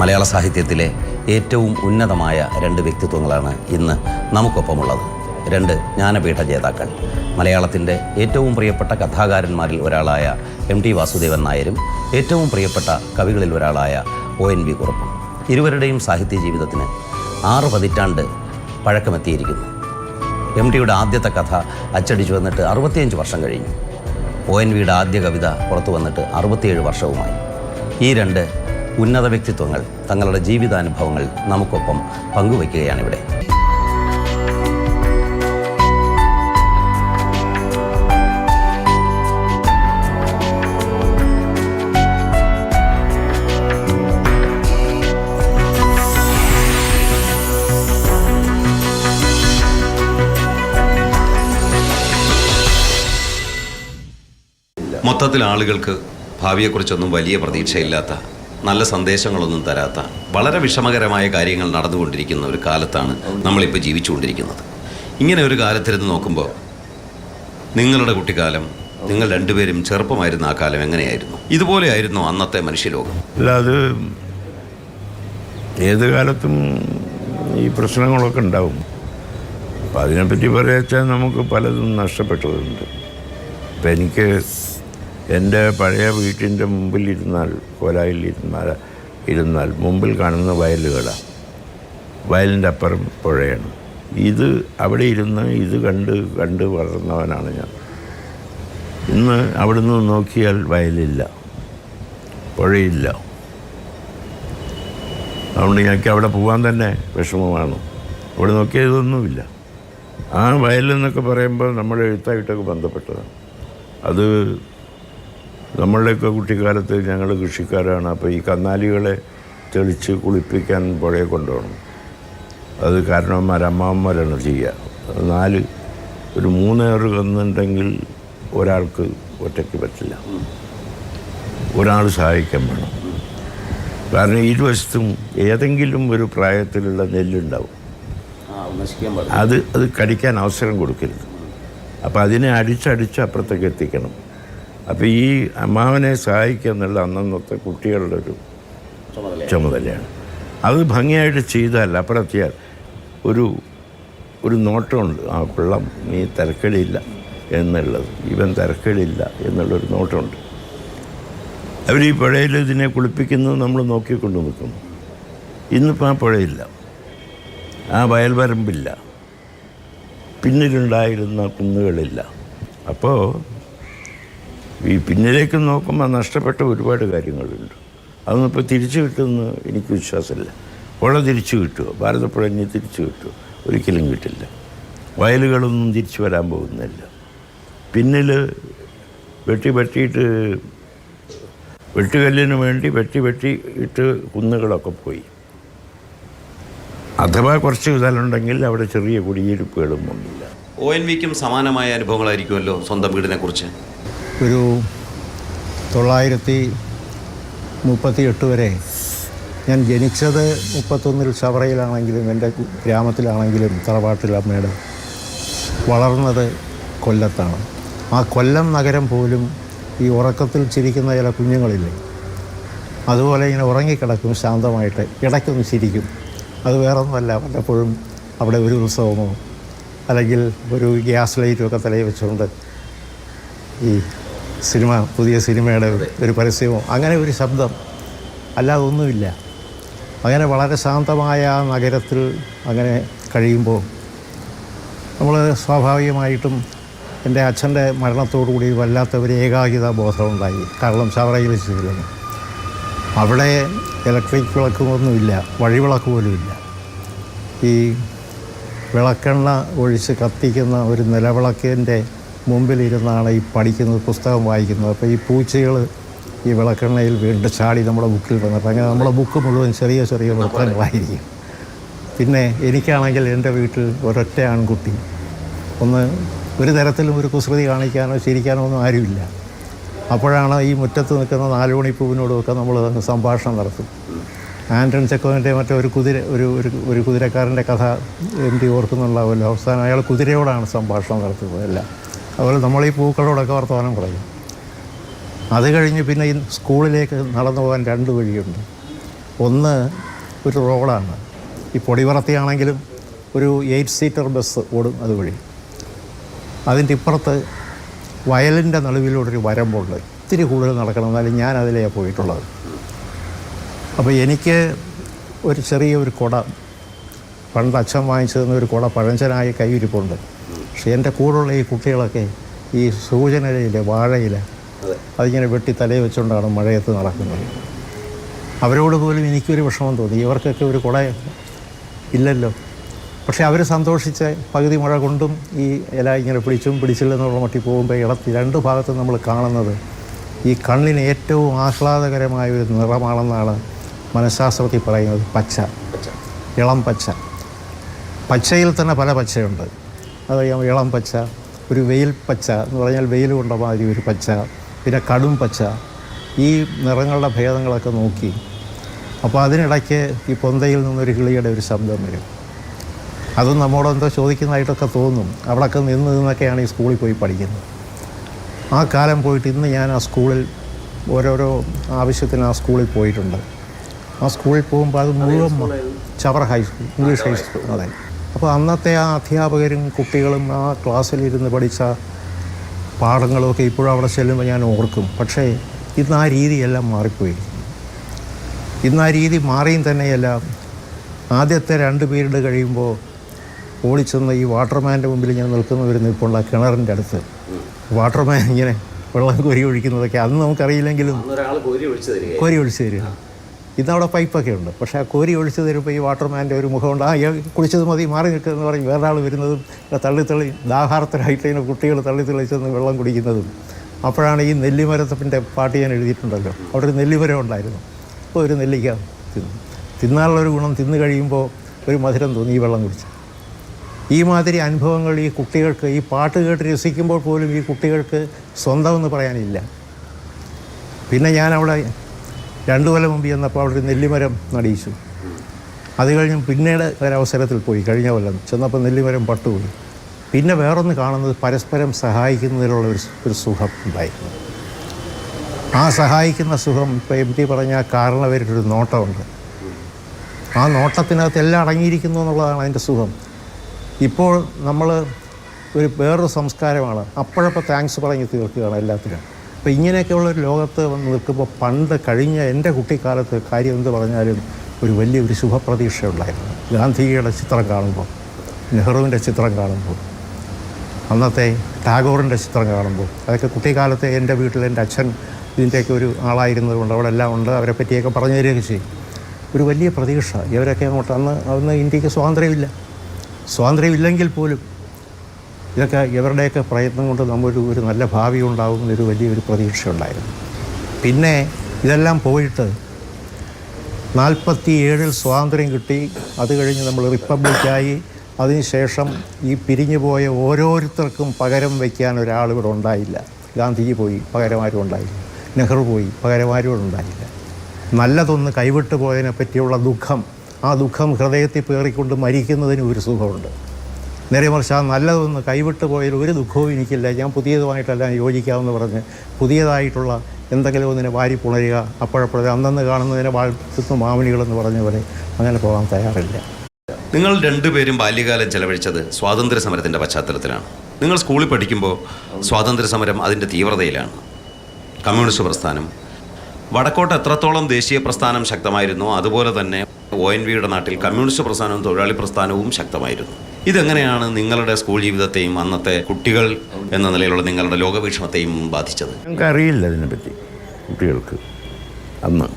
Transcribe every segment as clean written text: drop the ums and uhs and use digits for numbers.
മലയാള സാഹിത്യത്തിലെ ഏറ്റവും ഉന്നതമായ രണ്ട് വ്യക്തിത്വങ്ങളാണ് ഇന്ന് നമുക്കൊപ്പമുള്ളത്. രണ്ട് ജ്ഞാനപീഠ ജേതാക്കൾ. മലയാളത്തിൻ്റെ ഏറ്റവും പ്രിയപ്പെട്ട കഥാകാരന്മാരിൽ ഒരാളായ MT വാസുദേവൻ നായരും ഏറ്റവും പ്രിയപ്പെട്ട കവികളിൽ ഒരാളായ ONV കുറുപ്പും. ഇരുവരുടെയും സാഹിത്യ ജീവിതത്തിന് 6 പതിറ്റാണ്ട് പഴക്കമെത്തിയിരിക്കുന്നു. MTയുടെ ആദ്യത്തെ കഥ അച്ചടിച്ചു വന്നിട്ട് 65 വർഷം കഴിഞ്ഞു. ONVയുടെ ആദ്യ കവിത പുറത്തു വന്നിട്ട് 67 വർഷവുമായി. ഈ രണ്ട് ഉന്നത വ്യക്തിത്വങ്ങൾ തങ്ങളുടെ ജീവിതാനുഭവങ്ങൾ നമുക്കൊപ്പം പങ്കുവയ്ക്കുകയാണിവിടെ. മൊത്തത്തിൽ ആളുകൾക്ക് ഭാവിയെക്കുറിച്ചൊന്നും വലിയ പ്രതീക്ഷയില്ലാത്ത, നല്ല സന്ദേശങ്ങളൊന്നും തരാത്ത, വളരെ വിഷമകരമായ കാര്യങ്ങൾ നടന്നുകൊണ്ടിരിക്കുന്ന ഒരു കാലത്താണ് നമ്മളിപ്പോൾ ജീവിച്ചുകൊണ്ടിരിക്കുന്നത്. ഇങ്ങനെ ഒരു കാലത്തിരുന്ന് നോക്കുമ്പോൾ നിങ്ങളുടെ കുട്ടിക്കാലം, നിങ്ങൾ രണ്ടുപേരും ചെറുപ്പമായിരുന്ന ആ കാലം എങ്ങനെയായിരുന്നു? ഇതുപോലെയായിരുന്നു അന്നത്തെ മനുഷ്യലോകം? അല്ല, അത് ഏത് കാലത്തും ഈ പ്രശ്നങ്ങളൊക്കെ ഉണ്ടാവും. അപ്പം അതിനെപ്പറ്റി പറയാച്ചാൽ നമുക്ക് പലതും നഷ്ടപ്പെട്ടതുണ്ട്. ഇപ്പം എനിക്ക് എൻ്റെ പഴയ വീട്ടിൻ്റെ മുമ്പിലിരുന്നാൽ, കോലായിലിരുന്നാൽ മുമ്പിൽ കാണുന്ന വയലുകളാണ്. വയലിൻ്റെ അപ്പുറം പുഴയാണ്. ഇത് അവിടെ ഇരുന്ന് ഇത് കണ്ട് വളർന്നവനാണ് ഞാൻ. ഇന്ന് അവിടെ നിന്ന് നോക്കിയാൽ വയലില്ല, പുഴയില്ല. അതുകൊണ്ട് എനിക്ക് അവിടെ പോകാൻ തന്നെ വിഷമമാണ്. അവിടെ നോക്കിയാൽ ഇതൊന്നുമില്ല. ആ വയലെന്നൊക്കെ പറയുമ്പോൾ നമ്മുടെ എഴുത്തായിട്ടൊക്കെ ബന്ധപ്പെട്ടതാണ്. അത് നമ്മളുടെയൊക്കെ കുട്ടിക്കാലത്ത് ഞങ്ങൾ കൃഷിക്കാരാണ്. അപ്പോൾ ഈ കന്നാലികളെ തെളിച്ച് കുളിപ്പിക്കാൻ പുഴയെ കൊണ്ടുപോകണം. അത് അമ്മാവന്മാരാണ് ചെയ്യുക. ഒരു 3 ഏറ് കന്നുണ്ടെങ്കിൽ ഒരാൾക്ക് ഒറ്റയ്ക്ക് പറ്റില്ല, ഒരാൾ സഹായിക്കാൻ വേണം. കാരണം ഇരുവശത്തും ഏതെങ്കിലും ഒരു പ്രായത്തിലുള്ള നെല്ലുണ്ടാവും. അത് കടിക്കാൻ അവസരം കൊടുക്കരുത്. അപ്പോൾ അതിനെ അടിച്ചടിച്ച് അപ്പുറത്തേക്ക് എത്തിക്കണം. അപ്പോൾ ഈ അമ്മാവനെ സഹായിക്കുക എന്നുള്ള അന്നത്തെ കുട്ടികളുടെ ഒരു ചുമതലയാണ്. അത് ഭംഗിയായിട്ട് ചെയ്താൽ അപ്പുറത്തിയാൽ ഒരു നോട്ടമുണ്ട്. ആ പിള്ളം നീ തിരക്കേടില്ല എന്നുള്ളത്, ഇവൻ തിരക്കേടില്ല എന്നുള്ളൊരു നോട്ടമുണ്ട്. അവർ ഈ പുഴയിൽ ഇതിനെ കുളിപ്പിക്കുന്നത് നമ്മൾ നോക്കിക്കൊണ്ട് നിൽക്കുന്നു. ഇന്നിപ്പോൾ ആ പുഴയില്ല, ആ വയൽവരമ്പില്ല, പിന്നിലുണ്ടായിരുന്ന കുന്നുകളില്ല. അപ്പോൾ ഈ പിന്നിലേക്ക് നോക്കുമ്പോൾ നഷ്ടപ്പെട്ട ഒരുപാട് കാര്യങ്ങളുണ്ട്. അതൊന്നും ഇപ്പോൾ തിരിച്ചു കിട്ടുമെന്ന് എനിക്ക് വിശ്വാസമില്ല. പുഴ തിരിച്ചു കിട്ടുമോ? ഭാരതപ്പുഴ ഇനി തിരിച്ചു കിട്ടുമോ? ഒരിക്കലും കിട്ടില്ല. വയലുകളൊന്നും തിരിച്ചു വരാൻ പോകുന്നില്ല. പിന്നിൽ വെട്ടിയിട്ട് വെട്ടുകല്ലിന് വേണ്ടി വെട്ടിയിട്ട് കുന്നുകളൊക്കെ പോയി. അഥവാ കുറച്ച് സ്ഥലമുണ്ടെങ്കിൽ അവിടെ ചെറിയ കുടിയിരിപ്പുകളും ഒന്നുമില്ല. ONVക്കും സമാനമായ അനുഭവങ്ങളായിരിക്കുമല്ലോ സ്വന്തം വീടിനെ കുറിച്ച്. ഒരു 938 വരെ ഞാൻ ജനിച്ചത് 31 ചവറയിലാണെങ്കിലും എൻ്റെ ഗ്രാമത്തിലാണെങ്കിലും തറവാട്ടിൽ അമ്മയുടെ, വളർന്നത് കൊല്ലത്താണ്. ആ കൊല്ലം നഗരം പോലും ഈ ഉറക്കത്തിൽ ചിരിക്കുന്ന ചില കുഞ്ഞുങ്ങളില്ലേ, അതുപോലെ ഇങ്ങനെ ഉറങ്ങിക്കിടക്കും ശാന്തമായിട്ട്. ഇടയ്ക്കൊന്ന് ചിരിക്കും. അത് വേറൊന്നുമല്ല, വല്ലപ്പോഴും അവിടെ ഒരു ഉത്സവമോ അല്ലെങ്കിൽ ഒരു ഗ്യാസ് ലൈറ്റുമൊക്കെ തലയിൽ വെച്ചുകൊണ്ട് ഈ പുതിയ സിനിമയുടെ ഒരു പരസ്യമോ അങ്ങനെ ഒരു ശബ്ദം, അല്ലാതെ ഒന്നുമില്ല. അങ്ങനെ വളരെ ശാന്തമായ ആ നഗരത്തിൽ അങ്ങനെ കഴിയുമ്പോൾ നമ്മൾ സ്വാഭാവികമായിട്ടും എൻ്റെ അച്ഛൻ്റെ മരണത്തോടുകൂടി വല്ലാത്ത ഒരു ഏകാഗ്രത ബോധമുണ്ടായി. കാരണം ചവറയിൽ ചെയ്തിരുന്നു. അവിടെ ഇലക്ട്രിക് വിളക്കുമൊന്നുമില്ല, വഴിവിളക്ക് പോലുമില്ല. ഈ വിളക്കെണ്ണ ഒഴിച്ച് കത്തിക്കുന്ന ഒരു നിലവിളക്കിൻ്റെ മുമ്പിലിരുന്നാണ് ഈ പഠിക്കുന്നത്, പുസ്തകം വായിക്കുന്നത്. അപ്പോൾ ഈ പൂച്ചകൾ ഈ വിളക്കെണ്ണയിൽ വീണ്ടും ചാടി നമ്മുടെ ബുക്കിൽ വന്നിട്ട് അങ്ങനെ നമ്മുടെ ബുക്ക് മുഴുവൻ ചെറിയ വൃത്തങ്ങളായിരിക്കും. പിന്നെ എനിക്കാണെങ്കിൽ എൻ്റെ വീട്ടിൽ ഒരൊറ്റ ആൺകുട്ടി. ഒരു തരത്തിലും ഒരു കുസൃതി കാണിക്കാനോ ചിരിക്കാനോ ഒന്നും ആരുമില്ല. അപ്പോഴാണ് ഈ മുറ്റത്ത് നിൽക്കുന്ന 4 മണിപ്പൂവിനോടുമൊക്കെ നമ്മൾ സംഭാഷണം നടത്തും. ആൻ്റൺ ചെക്കോവിൻ്റെ ഒരു കുതിരക്കാരൻ്റെ കഥ MT ഓർക്കുന്നുണ്ടാവുമല്ലോ. അവസാനം അയാൾ കുതിരയോടാണ് സംഭാഷണം നടത്തുന്നത് എല്ലാം. അതുപോലെ നമ്മൾ ഈ പൂക്കളോടൊക്കെ വർത്തമാനം പറയും. അത് കഴിഞ്ഞ് പിന്നെ ഈ സ്കൂളിലേക്ക് നടന്നു പോകാൻ 2 വഴിയുണ്ട്. ഒന്ന് ഒരു റോഡാണ്. ഈ പൊടിപറത്തിയാണെങ്കിലും ഒരു 8 സീറ്റർ ബസ് ഓടും അതുവഴി. അതിൻ്റെ ഇപ്പുറത്ത് വയലിൻ്റെ നടുവിലൂടൊരു വരമ്പുണ്ട്. ഇത്തിരി കൂടുതൽ നടക്കണം, എന്നാലും ഞാൻ അതിലെയാണ് പോയിട്ടുള്ളത്. അപ്പോൾ എനിക്ക് ഒരു ചെറിയൊരു കുട, പണ്ട് അച്ഛൻ വാങ്ങിച്ചു തന്ന ഒരു കുട പഴഞ്ചനായി കൈയിരിപ്പുണ്ട്. പക്ഷേ എൻ്റെ കൂടെയുള്ള ഈ കുട്ടികളൊക്കെ ഈ സൂചനയിലെ വാഴയില അതിങ്ങനെ വെട്ടി തലയിൽ വെച്ചുകൊണ്ടാണ് മഴയത്ത് നടക്കുന്നത്. അവരോട് പോലും എനിക്കൊരു വിഷമം തോന്നി, ഇവർക്കൊക്കെ ഒരു കുട ഇല്ലല്ലോ. പക്ഷേ അവർ സന്തോഷിച്ച് പകുതി മഴ കൊണ്ടും ഈ ഇല ഇങ്ങനെ പിടിച്ചില്ലെന്നുള്ള മട്ടി പോകുമ്പോൾ രണ്ട് ഭാഗത്തും നമ്മൾ കാണുന്നത് ഈ കണ്ണിന് ഏറ്റവും ആഹ്ലാദകരമായ ഒരു നിറമാണെന്നാണ് മനഃശാസ്ത്രത്തിൽ പറയുന്നത്. പച്ച, ഇളം പച്ച. പച്ചയിൽ തന്നെ പല പച്ചയുണ്ട്. അതറിയാം, ഇളം പച്ച, ഒരു വെയിൽ പച്ച എന്ന് പറഞ്ഞാൽ വെയിൽ കൊണ്ട മാതിരി ഒരു പച്ച, പിന്നെ കടും പച്ച. ഈ നിറങ്ങളുടെ ഭേദങ്ങളൊക്കെ നോക്കി. അപ്പോൾ അതിനിടയ്ക്ക് ഈ പൊന്തയിൽ നിന്നൊരു കിളിയുടെ ഒരു ശബ്ദം വരും. അതും നമ്മോടെന്തോ ചോദിക്കുന്നതായിട്ടൊക്കെ തോന്നും. അവിടെയൊക്കെ നിന്നൊക്കെയാണ് ഈ സ്കൂളിൽ പോയി പഠിക്കുന്നത്. ആ കാലം പോയിട്ട് ഇന്ന് ഞാൻ ആ സ്കൂളിൽ ഓരോരോ ആവശ്യത്തിന് ആ സ്കൂളിൽ പോയിട്ടുണ്ട്. ആ സ്കൂളിൽ പോകുമ്പോൾ അത് മുഴുവൻ ചവറ ഹൈസ്കൂൾ, ഇംഗ്ലീഷ് ഹൈസ്കൂൾ. അതെ. അപ്പോൾ അന്നത്തെ ആ അധ്യാപകരും കുട്ടികളും ആ ക്ലാസ്സിലിരുന്ന് പഠിച്ച പാഠങ്ങളുമൊക്കെ ഇപ്പോഴും അവിടെ ചെല്ലുമ്പോൾ ഞാൻ ഓർക്കും. പക്ഷേ ഇന്ന് ആ രീതിയെല്ലാം മാറിപ്പോയി. ഇന്ന് ആ രീതി മാറിയും തന്നെയല്ല, ആദ്യത്തെ 2 പീരീഡ് കഴിയുമ്പോൾ ഓടിച്ചെന്ന് ഈ വാട്ടർമാൻ്റെ മുമ്പിൽ ഞാൻ നിൽക്കുന്ന ഒരു നിൽപ്പുള്ള കിണറിൻ്റെ അടുത്ത് വാട്ടർമാൻ ഇങ്ങനെ വെള്ളം കോരി ഒഴിക്കുന്നതൊക്കെ അന്ന് നമുക്കറിയില്ലെങ്കിലും കോരി ഒഴിച്ച് തരിക. ഇന്നവിടെ പൈപ്പൊക്കെ ഉണ്ട്. പക്ഷേ ആ കോരി ഒഴിച്ച് തരുമ്പോൾ ഈ വാട്ടർമാൻ്റെ ഒരു മുഖമുണ്ട്, കുളിച്ചത് മതി, മാറി നിൽക്കുന്നതെന്ന് പറഞ്ഞ് വേറൊരാൾ വരുന്നതും തള്ളിത്തള്ളി ദാഹാർത്തരായിട്ട് ഇങ്ങനെ കുട്ടികൾ തള്ളിത്തള്ളിച്ചെന്ന് വെള്ളം കുടിക്കുന്നതും. അപ്പോഴാണ് ഈ നെല്ലിമരത്തിൻ്റെ പാട്ട് ഞാൻ എഴുതിയിട്ടുണ്ടല്ലോ, അവിടെ ഒരു നെല്ലിമരം ഉണ്ടായിരുന്നു. അപ്പോൾ ഒരു നെല്ലിക്ക തിന്നാനുള്ളൊരു ഗുണം, തിന്നു കഴിയുമ്പോൾ ഒരു മധുരം തോന്നി ഈ വെള്ളം കുടിച്ച്. ഈ മാതിരി അനുഭവങ്ങൾ ഈ കുട്ടികൾക്ക് ഈ പാട്ട് കേട്ട് രസിക്കുമ്പോൾ പോലും ഈ കുട്ടികൾക്ക് സ്വന്തമെന്ന് പറയാനില്ല. പിന്നെ ഞാനവിടെ 2 കൊല്ലം മുമ്പ് ചെന്നപ്പോൾ അവിടെ ഒരു നെല്ലിമരം നടിയിച്ചു. അത് കഴിഞ്ഞ് പിന്നീട് ഒരവസരത്തിൽ പോയി, കഴിഞ്ഞ കൊല്ലം ചെന്നപ്പോൾ നെല്ലിമരം പട്ടുപോയി. പിന്നെ വേറൊന്ന് കാണുന്നത് പരസ്പരം സഹായിക്കുന്നതിലുള്ള ഒരു സുഖം ഉണ്ടായിരുന്നു. ആ സഹായിക്കുന്ന സുഖം ഇപ്പോൾ MT പറഞ്ഞ കാരണവരുടെ ഒരു നോട്ടമുണ്ട്. ആ നോട്ടത്തിനകത്ത് എല്ലാം അടങ്ങിയിരിക്കുന്നു എന്നുള്ളതാണ് അതിൻ്റെ സുഖം. ഇപ്പോൾ നമ്മൾ വേറൊരു സംസ്കാരമാണ്, അപ്പോഴപ്പോൾ താങ്ക്സ് പറഞ്ഞ് തീർക്കുകയാണ് എല്ലാത്തിനും. അപ്പോൾ ഇങ്ങനെയൊക്കെയുള്ളൊരു ലോകത്ത് വന്ന് നിൽക്കുമ്പോൾ പണ്ട് കഴിഞ്ഞ എൻ്റെ കുട്ടിക്കാലത്ത് കാര്യം എന്ത് പറഞ്ഞാലും ഒരു വലിയൊരു ശുഭപ്രതീക്ഷ ഉണ്ടായിരുന്നു. ഗാന്ധിജിയുടെ ചിത്രം കാണുമ്പോൾ, നെഹ്റുവിൻ്റെ ചിത്രം കാണുമ്പോൾ, അന്നത്തെ ടാഗോറിൻ്റെ ചിത്രം കാണുമ്പോൾ, അതൊക്കെ കുട്ടിക്കാലത്തെ എൻ്റെ വീട്ടിൽ എൻ്റെ അച്ഛൻ ഇതിൻ്റെയൊക്കെ ഒരു ആളായിരുന്നത് കൊണ്ട് അവിടെ എല്ലാം ഉണ്ട്. അവരെ പറ്റിയൊക്കെ പറഞ്ഞു തരികയൊക്കെ ചെയ്യും. ഒരു വലിയ പ്രതീക്ഷ. ഇവരൊക്കെ അങ്ങോട്ട് അന്ന് ഇന്ത്യക്ക് സ്വാതന്ത്ര്യമില്ലെങ്കിൽ പോലും ഇതൊക്കെ ഇവരുടെയൊക്കെ പ്രയത്നം കൊണ്ട് ഒരു നല്ല ഭാവി ഉണ്ടാകുന്നൊരു വലിയൊരു പ്രതീക്ഷ ഉണ്ടായിരുന്നു. പിന്നെ ഇതെല്ലാം പോയിട്ട് 47-ൽ സ്വാതന്ത്ര്യം കിട്ടി. അത് കഴിഞ്ഞ് നമ്മൾ റിപ്പബ്ലിക്കായി. അതിനുശേഷം ഈ പിരിഞ്ഞു പോയ ഓരോരുത്തർക്കും പകരം വയ്ക്കാൻ ഒരാളിവിടെ ഉണ്ടായില്ല. ഗാന്ധിജി പോയി, പകരമാരും ഉണ്ടായില്ല. നെഹ്റു പോയി, പകരമാരും ഉണ്ടായില്ല. നല്ലതൊന്ന് കൈവിട്ടു പോയതിനെ പറ്റിയുള്ള ദുഃഖം, ആ ദുഃഖം ഹൃദയത്തിൽ പേറിക്കൊണ്ട് മരിക്കുന്നതിന് ഒരു സുഖമുണ്ട്. നേരെ മറിച്ച് ആ നല്ലതൊന്ന് കൈവിട്ടു പോയതിൽ ഒരു ദുഃഖവും എനിക്കില്ല. ഞാൻ പുതിയതുമായിട്ടെല്ലാം യോജിക്കാമെന്ന് പറഞ്ഞ് പുതിയതായിട്ടുള്ള എന്തെങ്കിലും ഒന്നിനെ വാരി പുണരുക, അപ്പോഴപ്പോഴേ അന്നന്ന് കാണുന്നതിനെ വാഴ്ത്തുന്ന മാമണികളെന്ന് പറഞ്ഞ പോലെ അങ്ങനെ പോകാൻ തയ്യാറില്ല. നിങ്ങൾ 2 പേരും ബാല്യകാലം ചെലവഴിച്ചത് സ്വാതന്ത്ര്യ സമരത്തിൻ്റെ പശ്ചാത്തലത്തിലാണ്. നിങ്ങൾ സ്കൂളിൽ പഠിക്കുമ്പോൾ സ്വാതന്ത്ര്യ സമരം അതിൻ്റെ തീവ്രതയിലാണ്. കമ്മ്യൂണിസ്റ്റ് പ്രസ്ഥാനം വടക്കോട്ട് എത്രത്തോളം ദേശീയ പ്രസ്ഥാനം ശക്തമായിരുന്നോ അതുപോലെ തന്നെ ONVയുടെ നാട്ടിൽ കമ്മ്യൂണിസ്റ്റ് പ്രസ്ഥാനവും തൊഴിലാളി പ്രസ്ഥാനവും ശക്തമായിരുന്നു. ഇതെങ്ങനെയാണ് നിങ്ങളുടെ സ്കൂൾ ജീവിതത്തെയും അന്നത്തെ കുട്ടികൾ എന്ന നിലയിലുള്ള നിങ്ങളുടെ ലോകവീക്ഷണത്തെയും ബാധിച്ചത്? ഞങ്ങൾക്ക് അറിയില്ല അതിനെപ്പറ്റി. കുട്ടികൾക്ക് അന്ന്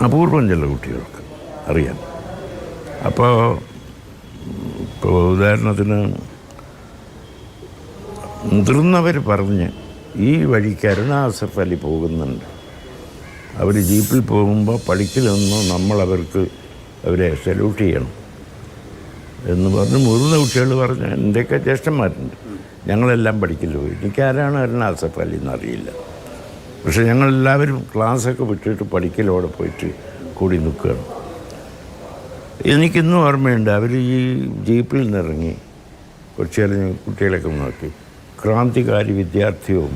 അപൂർവം ചില കുട്ടികൾക്ക് അറിയാം. അപ്പോൾ ഉദാഹരണത്തിന് മുതിർന്നവർ പറഞ്ഞ് ഈ വഴിക്ക് അരുണ അസഫ് അലി പോകുന്നുണ്ട്, അവർ ജീപ്പിൽ പോകുമ്പോൾ പഠിക്കലൊന്നും അവരെ സല്യൂട്ട് ചെയ്യണം എന്ന് പറഞ്ഞ് മുതിർന്ന കുട്ടികൾ പറഞ്ഞ്, എൻ്റെയൊക്കെ ജ്യേഷ്ഠന്മാരുണ്ട്, ഞങ്ങളെല്ലാം പഠിക്കൽ പോയി. എനിക്കാരാണ് അരുണ അസഫ് അലി എന്നറിയില്ല. പക്ഷെ ഞങ്ങളെല്ലാവരും ക്ലാസ്സൊക്കെ വിട്ടിട്ട് പഠിക്കലോടെ പോയിട്ട് കൂടി നിൽക്കുകയാണ്. എനിക്കിന്നും ഓർമ്മയുണ്ട്, അവർ ഈ ജീപ്പിൽ നിന്നിറങ്ങി കുറച്ച് കുട്ടികളൊക്കെ നോക്കി, ക്രാന്തികാരി വിദ്യാർത്ഥിയും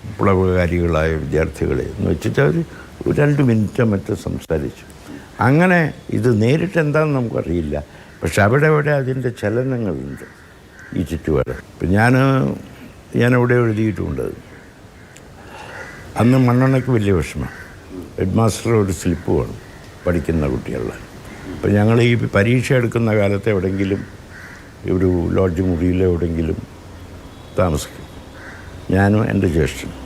വിപ്ലവകാരികളായ വിദ്യാർത്ഥികളെ എന്ന് വെച്ചിട്ട് അവർ 2 മിനിറ്റ് മറ്റും സംസാരിച്ചു. അങ്ങനെ ഇത് നേരിട്ട് എന്താണെന്ന് നമുക്കറിയില്ല. പക്ഷെ അവിടെ അതിൻ്റെ ചലനങ്ങളുണ്ട് ഈ ചുറ്റുപാട്. ഇപ്പം ഞാനവിടെ എഴുതിയിട്ടുമുണ്ട്. അന്ന് മണ്ണെണ്ണയ്ക്ക് വലിയ വിഷമം. ഹെഡ് മാസ്റ്റർ ഒരു സ്ലിപ്പ് വേണം പഠിക്കുന്ന കുട്ടികളുടെ. അപ്പം ഞങ്ങൾ ഈ പരീക്ഷ എടുക്കുന്ന കാലത്ത് എവിടെയെങ്കിലും ഒരു ലോഡ്ജ് മുറിയിൽ എവിടെയെങ്കിലും താമസിക്കും, ഞാനും എൻ്റെ ജ്യേഷ്ഠനും.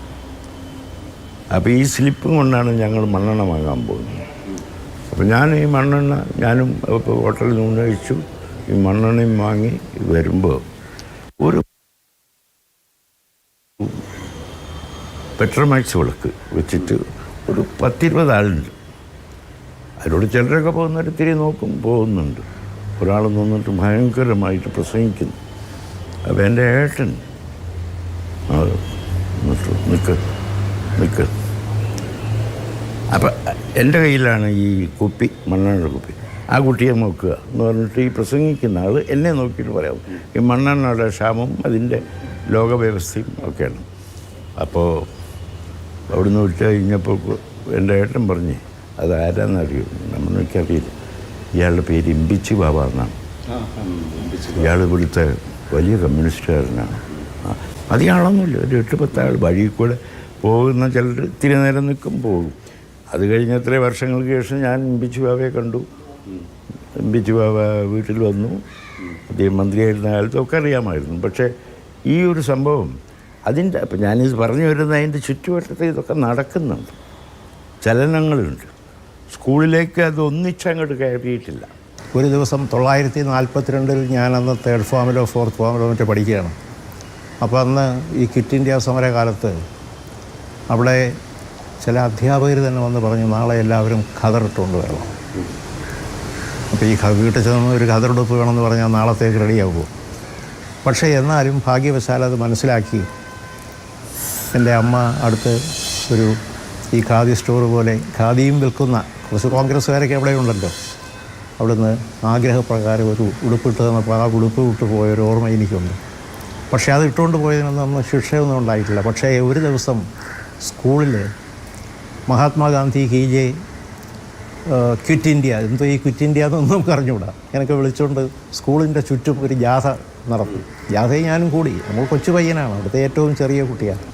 അപ്പോൾ ഈ സ്ലിപ്പും കൊണ്ടാണ് ഞങ്ങൾ മണ്ണെണ്ണ വാങ്ങാൻ പോകുന്നത്. അപ്പോൾ ഞാൻ ഈ മണ്ണെണ്ണ ഞാനും ഇപ്പോൾ ഹോട്ടലിൽ നിന്ന് കഴിച്ചു, ഈ മണ്ണെണ്ണയും വാങ്ങി വരുമ്പോൾ ഒരു പെട്രോമാക്സ് വിളക്ക് വെച്ചിട്ട് ഒരു 10-20 ആളുണ്ട്. അതിലൂടെ ചിലരൊക്കെ പോകുന്നവർ തിരി പോകുന്നുണ്ട്. ഒരാൾ നിന്നിട്ട് ഭയങ്കരമായിട്ട് പ്രസംഗിക്കുന്നു. അപ്പോൾ എൻ്റെ ഏട്ടൻ നിൽക്ക്. അപ്പം എൻ്റെ കയ്യിലാണ് ഈ കുപ്പി, മണ്ണെണ്ണയുടെ കുപ്പി. ആ കുട്ടിയെ നോക്കുക എന്ന് പറഞ്ഞിട്ട് ഈ പ്രസംഗിക്കുന്ന ആൾ എന്നെ നോക്കിയിട്ട് പറയാം, ഈ മണ്ണെണ്ണയുടെ ക്ഷാമം അതിൻ്റെ ലോകവ്യവസ്ഥയും ഒക്കെയാണ്. അപ്പോൾ അവിടുന്ന് വിട്ട് കഴിഞ്ഞപ്പോൾ എൻ്റെ ഏട്ടൻ പറഞ്ഞ് അത് ആരാന്നറിയോ? എനിക്കറിയില്ല. ഇയാളുടെ പേര് ഇമ്പിച്ചി ബാബ എന്നാണ്. ഇയാൾ ഇവിടുത്തെ വലിയ കമ്മ്യൂണിസ്റ്റുകാരനാണ്. അധികമാളൊന്നുമില്ല, ഒരു 8-10 ആൾ വഴിയിൽ കൂടെ പോകുന്ന ചിലർ ഇത്തിരി നേരം നിൽക്കും, പോകും. അത് കഴിഞ്ഞ എത്ര വർഷങ്ങൾക്ക് ശേഷം ഞാൻ ഇമ്പിച്ചി ബാബയെ കണ്ടു. ഇമ്പിച്ചി ബാബ വീട്ടിൽ വന്നു. അദ്ദേഹം മന്ത്രിയായിരുന്ന കാലത്തൊക്കെ അറിയാമായിരുന്നു. പക്ഷേ ഈ ഒരു സംഭവം അതിൻ്റെ അപ്പം ഞാനിത് പറഞ്ഞു വരുന്നത് അതിൻ്റെ ചുറ്റുവട്ടത്തിൽ ഇതൊക്കെ നടക്കുന്നുണ്ട്, ചലനങ്ങളുണ്ട്. സ്കൂളിലേക്ക് അത് ഒന്നിച്ചങ്ങോട്ട് കയറിയിട്ടില്ല. ഒരു ദിവസം 942 ഞാനന്ന് 3rd ഫോമിലോ 4th ഫോമിലോ മറ്റോ പഠിക്കുകയാണ്. അപ്പോൾ അന്ന് ഈ ക്വിറ്റ് ഇന്ത്യ സമരകാലത്ത് അവിടെ ചില അധ്യാപകർ തന്നെ വന്ന് പറഞ്ഞു, നാളെ എല്ലാവരും ഖദറിട്ടുകൊണ്ട് വരണം. അപ്പോൾ ഈ വീട്ടിൽ ചെന്ന് ഒരു ഖദറുടുപ്പ് വേണമെന്ന് പറഞ്ഞാൽ നാളത്തേക്ക് റെഡിയാകുമോ? പക്ഷേ എന്നാലും ഭാഗ്യവശാൽ അത് മനസ്സിലാക്കി എൻ്റെ അമ്മ അടുത്ത് ഒരു ഈ ഖാദി സ്റ്റോർ പോലെ ഖാദിയും വിൽക്കുന്ന കുറച്ച് കോൺഗ്രസ്സുകാരൊക്കെ അവിടെ ഉണ്ടല്ലോ, അവിടുന്ന് ആഗ്രഹപ്രകാരം ഒരു ഉടുപ്പിട്ട് തന്നപ്പോൾ ആ ഉടുപ്പ് വിട്ട് പോയൊരു ഓർമ്മ എനിക്കുണ്ട്. പക്ഷേ അത് ഇട്ടുകൊണ്ട് പോയതിനൊന്നും ശിക്ഷയൊന്നും ഉണ്ടായിട്ടില്ല. പക്ഷേ ഒരു ദിവസം സ്കൂളിൽ മഹാത്മാഗാന്ധി കീജെ ക്വിറ്റ് ഇന്ത്യ, എന്തോ ഈ ക്വിറ്റ് ഇന്ത്യ എന്നൊന്നും നമുക്ക് അറിഞ്ഞുകൂടാ, എനിക്ക് വിളിച്ചുകൊണ്ട് സ്കൂളിൻ്റെ ചുറ്റും ഒരു ജാഥ നടത്തി. ജാഥയിൽ ഞാനും കൂടി. നമ്മൾ കൊച്ചു പയ്യനാണ്, അവിടുത്തെ ഏറ്റവും ചെറിയ കുട്ടിയാണ്.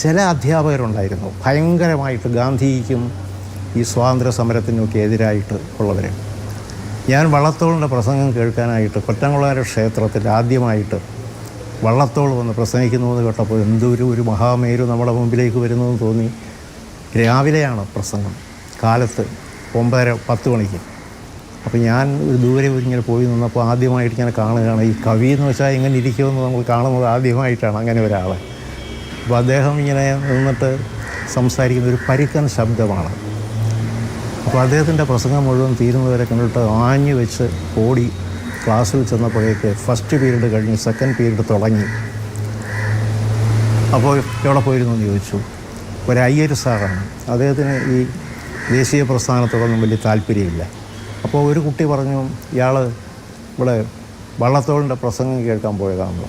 ചില അധ്യാപകരുണ്ടായിരുന്നു ഭയങ്കരമായിട്ട് ഗാന്ധിക്കും ഈ സ്വാതന്ത്ര്യ സമരത്തിനൊക്കെ എതിരായിട്ട് ഉള്ളവർ. ഞാൻ വള്ളത്തോളിൻ്റെ പ്രസംഗം കേൾക്കാനായിട്ട് കൊറ്റംകുളങ്ങര ക്ഷേത്രത്തിൽ ആദ്യമായിട്ട് വള്ളത്തോൾ വന്ന് പ്രസംഗിക്കുന്നത് കേട്ടപ്പോൾ ഒരു മഹാമേരു നമ്മുടെ മുമ്പിലേക്ക് വരുന്നതെന്ന് തോന്നി. രാവിലെയാണ് പ്രസംഗം, കാലത്ത് 9:10 മണിക്ക്. അപ്പോൾ ഞാൻ ഒരു ദൂരെ ഇങ്ങനെ പോയി നിന്നപ്പോൾ ആദ്യമായിട്ട് ഇങ്ങനെ കാണുകയാണ് ഈ കവി എന്ന് വെച്ചാൽ ഇങ്ങനെ ഇരിക്കുമെന്ന് നമ്മൾ കാണുന്നത് ആദ്യമായിട്ടാണ് അങ്ങനെ ഒരാളെ. അപ്പോൾ അദ്ദേഹം ഇങ്ങനെ നിന്നിട്ട് സംസാരിക്കുന്ന ഒരു പരുക്കൻ ശബ്ദമാണ്. അപ്പോൾ അദ്ദേഹത്തിൻ്റെ പ്രസംഗം മുഴുവൻ തീരുന്നവരെ കണ്ടിട്ട് ആഞ്ഞു വെച്ച് ഓടി ക്ലാസ്സിൽ ചെന്നപ്പോഴേക്ക് ഫസ്റ്റ് പീരീഡ് കഴിഞ്ഞ് സെക്കൻഡ് പീരീഡ് തുടങ്ങി. അപ്പോൾ എവിടെ പോയിരുന്നു എന്ന് ചോദിച്ചു. ഒരു അയ്യർ സാറാണ്, അദ്ദേഹത്തിന് ഈ ദേശീയ പ്രസ്ഥാനത്തോടൊന്നും വലിയ താല്പര്യമില്ല. അപ്പോൾ ഒരു കുട്ടി പറഞ്ഞു, ഇയാൾ ഇവിടെ വള്ളത്തോളിൻ്റെ പ്രസംഗം കേൾക്കാൻ പോയതാണല്ലോ.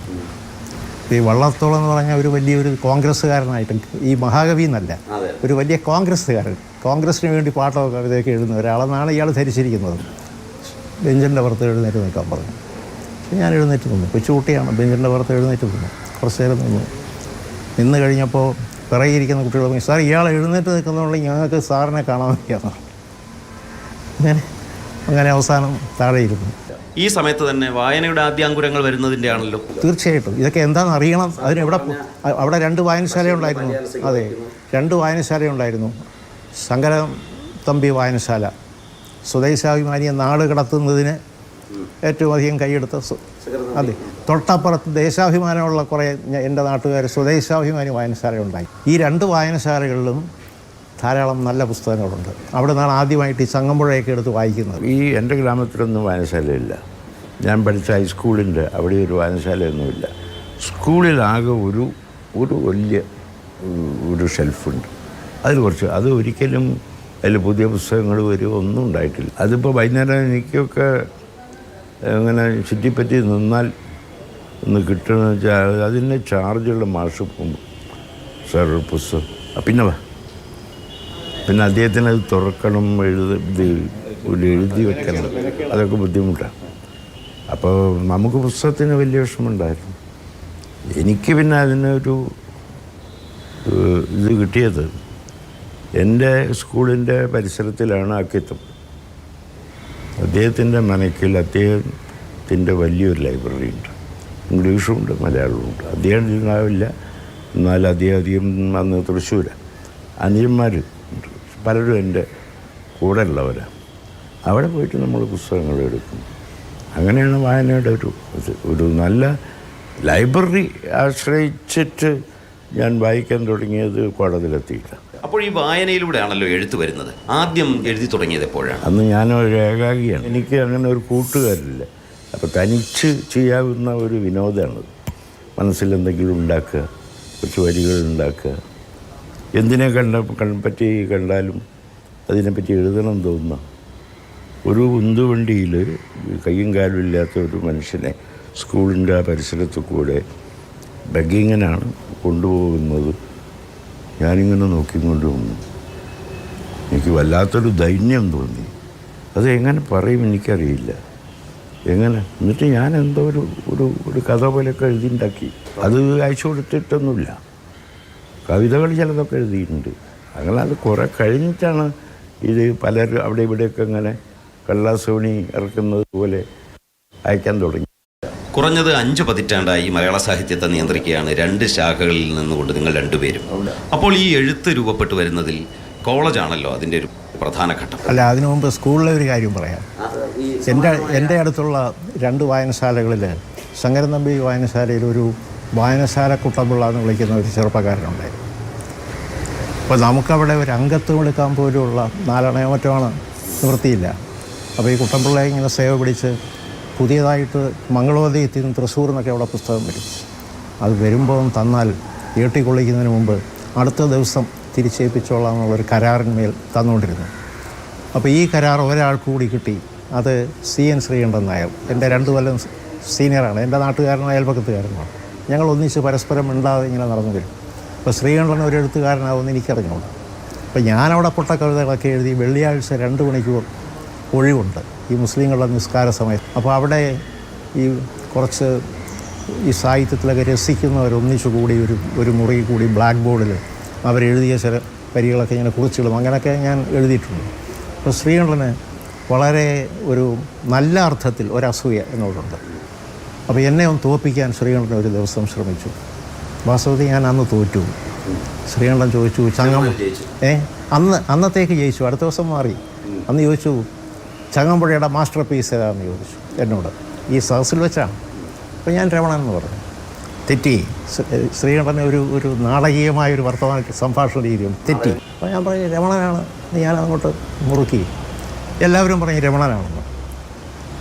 ഈ വള്ളത്തോൾ എന്ന് പറഞ്ഞാൽ ഒരു വലിയൊരു കോൺഗ്രസ്സുകാരനായിട്ട്, ഈ മഹാകവി എന്നല്ല, ഒരു വലിയ കോൺഗ്രസ്സുകാരൻ, കോൺഗ്രസ്സിന് വേണ്ടി പാട്ടോ കവിതയൊക്കെ എഴുതുന്ന ഒരാളെന്നാണ് ഇയാൾ ധരിച്ചിരിക്കുന്നത്. ബെഞ്ചിൻ്റെ പുറത്ത് എഴുന്നേറ്റ് നിൽക്കാൻ പറഞ്ഞു. ഞാൻ എഴുന്നേറ്റ് നിന്നു. കൊച്ചുകുട്ടിയാണ്, ബെഞ്ചിൻ്റെ പുറത്ത് എഴുന്നേറ്റ് നിന്നു. കുറച്ച് നേരം നിന്ന് കഴിഞ്ഞപ്പോൾ പിറകിയിരിക്കുന്ന കുട്ടികൾ പറഞ്ഞു, സാർ ഇയാൾ എഴുന്നേറ്റ് നിൽക്കുന്നുണ്ടെങ്കിൽ ഞങ്ങൾക്ക് സാറിനെ കാണാൻ വയ്യാന്ന്. അങ്ങനെ അവസാനം താഴെയിരുന്നു. ഈ സമയത്ത് തന്നെ വായനയുടെ ആദ്യാങ്കുരങ്ങൾ വരുന്നതിൻ്റെ ആണല്ലോ. തീർച്ചയായിട്ടും ഇതൊക്കെ എന്താണെന്ന് അറിയണം. അതിനെവിടെ അവിടെ 2 വായനശാല ഉണ്ടായിരുന്നു. അതെ, 2 വായനശാല ഉണ്ടായിരുന്നു. ശങ്കരൻ തമ്പി വായനശാല, സ്വദേശാഭിമാനിയെ നാട് കടത്തുന്നതിന് ഏറ്റവും അധികം കൈയെടുത്ത. അതെ, തൊട്ടപ്പുറത്ത് ദേശാഭിമാനമുള്ള കുറേ എൻ്റെ നാട്ടുകാർ സ്വദേശാഭിമാനി വായനശാല ഉണ്ടായി. ഈ 2 വായനശാലകളിലും ധാരാളം നല്ല പുസ്തകങ്ങളുണ്ട്. അവിടെ നിന്നാണ് ആദ്യമായിട്ട് ഈ ചങ്ങമ്പുഴയൊക്കെ എടുത്ത് വായിക്കുന്നത്. ഈ എൻ്റെ ഗ്രാമത്തിലൊന്നും വായനശാലയില്ല. ഞാൻ പഠിച്ച ഹൈസ്കൂളിൻ്റെ അവിടെ ഒരു വായനശാലയൊന്നുമില്ല. സ്കൂളിലാകെ ഒരു വലിയ ഒരു ഷെൽഫുണ്ട്. അതിൽ കുറച്ച്, അത് ഒരിക്കലും അതിൽ പുതിയ പുസ്തകങ്ങൾ വരുമോ ഒന്നും ഉണ്ടായിട്ടില്ല. അതിപ്പോൾ വൈകുന്നേരം എനിക്കൊക്കെ അങ്ങനെ ചുറ്റിപ്പറ്റി നിന്നാൽ ഒന്ന് കിട്ടണമെന്ന് വെച്ചാൽ അതിന് ചാർജുള്ള മാഷ് പോകുമ്പോൾ സാർ ഒരു പുസ്തകം പിന്നെ അദ്ദേഹത്തിന് അത് തുറക്കണം, ഇത് ഒരു എഴുതി വെക്കണം, അതൊക്കെ ബുദ്ധിമുട്ടാണ്. അപ്പോൾ നമുക്ക് പുസ്തകത്തിന് വലിയ വിഷമമുണ്ടായിരുന്നു. എനിക്ക് പിന്നെ അതിനൊരു ഇത് കിട്ടിയത് എൻ്റെ സ്കൂളിൻ്റെ പരിസരത്തിലാണ് അക്കിത്തം. അദ്ദേഹത്തിൻ്റെ മനക്കിൽ അദ്ദേഹത്തിൻ്റെ വലിയൊരു ലൈബ്രറി ഉണ്ട്. ഇംഗ്ലീഷും ഉണ്ട്, മലയാളവും ഉണ്ട്. അദ്ദേഹം ഉണ്ടാവില്ല, എന്നാൽ അധികം അന്ന് തൃശ്ശൂർ അനിയന്മാർ ഉണ്ട്, പലരും എൻ്റെ കൂടെ ഉള്ളവരാണ്. അവിടെ പോയിട്ട് നമ്മൾ പുസ്തകങ്ങൾ എടുക്കും. അങ്ങനെയാണ് വായനയുടെ ഒരു നല്ല ലൈബ്രറി ആശ്രയിച്ചിട്ട് ഞാൻ വായിക്കാൻ തുടങ്ങിയത് കോടതിയിലെത്തിയില്ല. അപ്പോൾ ഈ വായനയിലൂടെയാണല്ലോ എഴുത്ത് വരുന്നത്. ആദ്യം എഴുതി തുടങ്ങിയത് എപ്പോഴാണ്? അന്ന് ഞാനൊരു ഏകാഗിയാണ്, എനിക്ക് അങ്ങനെ ഒരു കൂട്ടുകാരില്ല. അപ്പോൾ തനിച്ച് ചെയ്യാവുന്ന ഒരു വിനോദമാണത്. മനസ്സിലെന്തെങ്കിലും ഉണ്ടാക്കുക, കുറച്ച് വരികൾ ഉണ്ടാക്കുക, എന്തിനെ പറ്റി കണ്ടാലും അതിനെപ്പറ്റി എഴുതണം തോന്നുന്ന ഒരു ഉന്തുവണ്ടിയിൽ കയ്യും കാലും ഇല്ലാത്ത ഒരു മനുഷ്യനെ സ്കൂളിൻ്റെ ആ പരിസരത്ത് കൂടെ ബഗ്ഗിങ്ങനാണ് കൊണ്ടുപോകുന്നത്. ഞാനിങ്ങനെ നോക്കിക്കൊണ്ട് വന്നു. എനിക്ക് വല്ലാത്തൊരു ദൈന്യം തോന്നി. അത് എങ്ങനെ പറയും എനിക്കറിയില്ല. എന്നിട്ട് ഞാൻ എന്തോ ഒരു കഥ പോലെയൊക്കെ എഴുതിണ്ടാക്കി. അത് അയച്ചു കൊടുത്തിട്ടൊന്നുമില്ല. കവിതകൾ ചിലതൊക്കെ എഴുതിയിട്ടുണ്ട്. അങ്ങനെ അത് കുറേ കഴിഞ്ഞിട്ടാണ് ഇത് പലരും അവിടെ ഇവിടെയൊക്കെ ഇങ്ങനെ കള്ളാസോണി ഇറക്കുന്നത് പോലെ അയക്കാൻ തുടങ്ങി. കുറഞ്ഞത് 5 പതിറ്റാണ്ടായി മലയാള സാഹിത്യത്തെ നിയന്ത്രിക്കുകയാണ് 2 ശാഖകളിൽ നിന്നുകൊണ്ട് നിങ്ങൾ രണ്ടുപേരും. അപ്പോൾ ഈ എഴുത്ത് രൂപപ്പെട്ടു വരുന്നതിൽ കോളേജാണല്ലോ അതിൻ്റെ ഒരു പ്രധാന ഘട്ടം. അല്ല, അതിനു മുമ്പ് സ്കൂളിലെ ഒരു കാര്യം പറയാം. എൻ്റെ അടുത്തുള്ള 2 വായനശാലകളിൽ ശങ്കരൻ തമ്പി വായനശാലയിൽ ഒരു വായനശാല കുട്ടമ്പിള്ള എന്ന് വിളിക്കുന്ന ഒരു ചെറുപ്പക്കാരനുണ്ടായിരുന്നു. അപ്പോൾ നമുക്കവിടെ ഒരു അംഗത്വം എടുക്കാൻ പോലുള്ള 4 മറ്റോണ് നിവൃത്തിയില്ല. അപ്പോൾ ഈ കുട്ടമ്പിള്ളയെ ഇങ്ങനെ സേവ പിടിച്ച് പുതിയതായിട്ട് മംഗളോദയത്തിൽ നിന്ന് തൃശ്ശൂർ എന്നൊക്കെ അവിടെ പുസ്തകം വരും. അത് വരുമ്പോൾ തന്നാൽ ഏട്ടിക്കൊള്ളിക്കുന്നതിന് മുമ്പ് അടുത്ത ദിവസം തിരിച്ചേൽപ്പിച്ചോളാം എന്നുള്ളൊരു കരാറിന്മേൽ തന്നുകൊണ്ടിരുന്നു. അപ്പോൾ ഈ കരാർ ഒരാൾക്ക് കൂടി കിട്ടി. അത് CN ശ്രീകണ്ഠൻ നായർ. എൻ്റെ 2 കൊല്ലം സീനിയറാണ്. എൻ്റെ നാട്ടുകാരനും അയൽപക്കത്തുകാരനുമാണ്. ഞങ്ങൾ ഒന്നിച്ച് പരസ്പരം മിണ്ടാതെ ഇങ്ങനെ നടന്നു വരും. അപ്പോൾ ശ്രീകണ്ഠൻ ഒരു എഴുത്തുകാരനാവുമെന്ന് എനിക്കറിഞ്ഞുള്ളൂ. അപ്പോൾ ഞാനവിടെ പൊട്ടക്കവിതകളൊക്കെ എഴുതി. വെള്ളിയാഴ്ച 2 മണിക്കൂർ ഒഴിവുണ്ട് ഈ മുസ്ലിങ്ങളുടെ നിസ്കാര സമയത്ത്. അപ്പോൾ അവിടെ ഈ കുറച്ച് ഈ സാഹിത്യത്തിലൊക്കെ രസിക്കുന്നവരൊന്നിച്ചു കൂടി ഒരു മുറി കൂടി ബ്ലാക്ക് ബോർഡിൽ അവരെഴുതിയ ചില വരികളൊക്കെ ഇങ്ങനെ കുറിച്ചിടും. അങ്ങനെയൊക്കെ ഞാൻ എഴുതിയിട്ടുണ്ട്. അപ്പോൾ ശ്രീകണ്ഠന് വളരെ ഒരു നല്ല അർത്ഥത്തിൽ ഒരസൂയ എന്നോടുണ്ട്. അപ്പോൾ എന്നെ ഒന്ന് തോൽപ്പിക്കാൻ ശ്രീകണ്ഠൻ ഒരു ദിവസം ശ്രമിച്ചു. വാസ്തവത്തിൽ ഞാൻ അന്ന് തോറ്റു. ശ്രീകണ്ഠൻ ചോദിച്ചു, അന്നത്തേക്ക് ജയിച്ചു, അടുത്ത ദിവസം മാറി. അന്ന് ചോദിച്ചു, ചങ്ങമ്പുഴയുടെ മാസ്റ്റർ പീസ് ഏതാണെന്ന് ചോദിച്ചു എന്നോട്. ഈ സദസ്സിൽ വെച്ചാണ്. അപ്പോൾ ഞാൻ രമണൻ എന്ന് പറഞ്ഞു. തെറ്റി. ശ്രീകണ്ഠന് ഒരു നാടകീയമായൊരു വർത്തമാന സംഭാഷണ രീതിയുണ്ട്. തെറ്റി. അപ്പോൾ ഞാൻ പറഞ്ഞു രമണനാണ്. ഞാനങ്ങോട്ട് മുറുക്കി. എല്ലാവരും പറഞ്ഞു രമണനാണെന്ന്.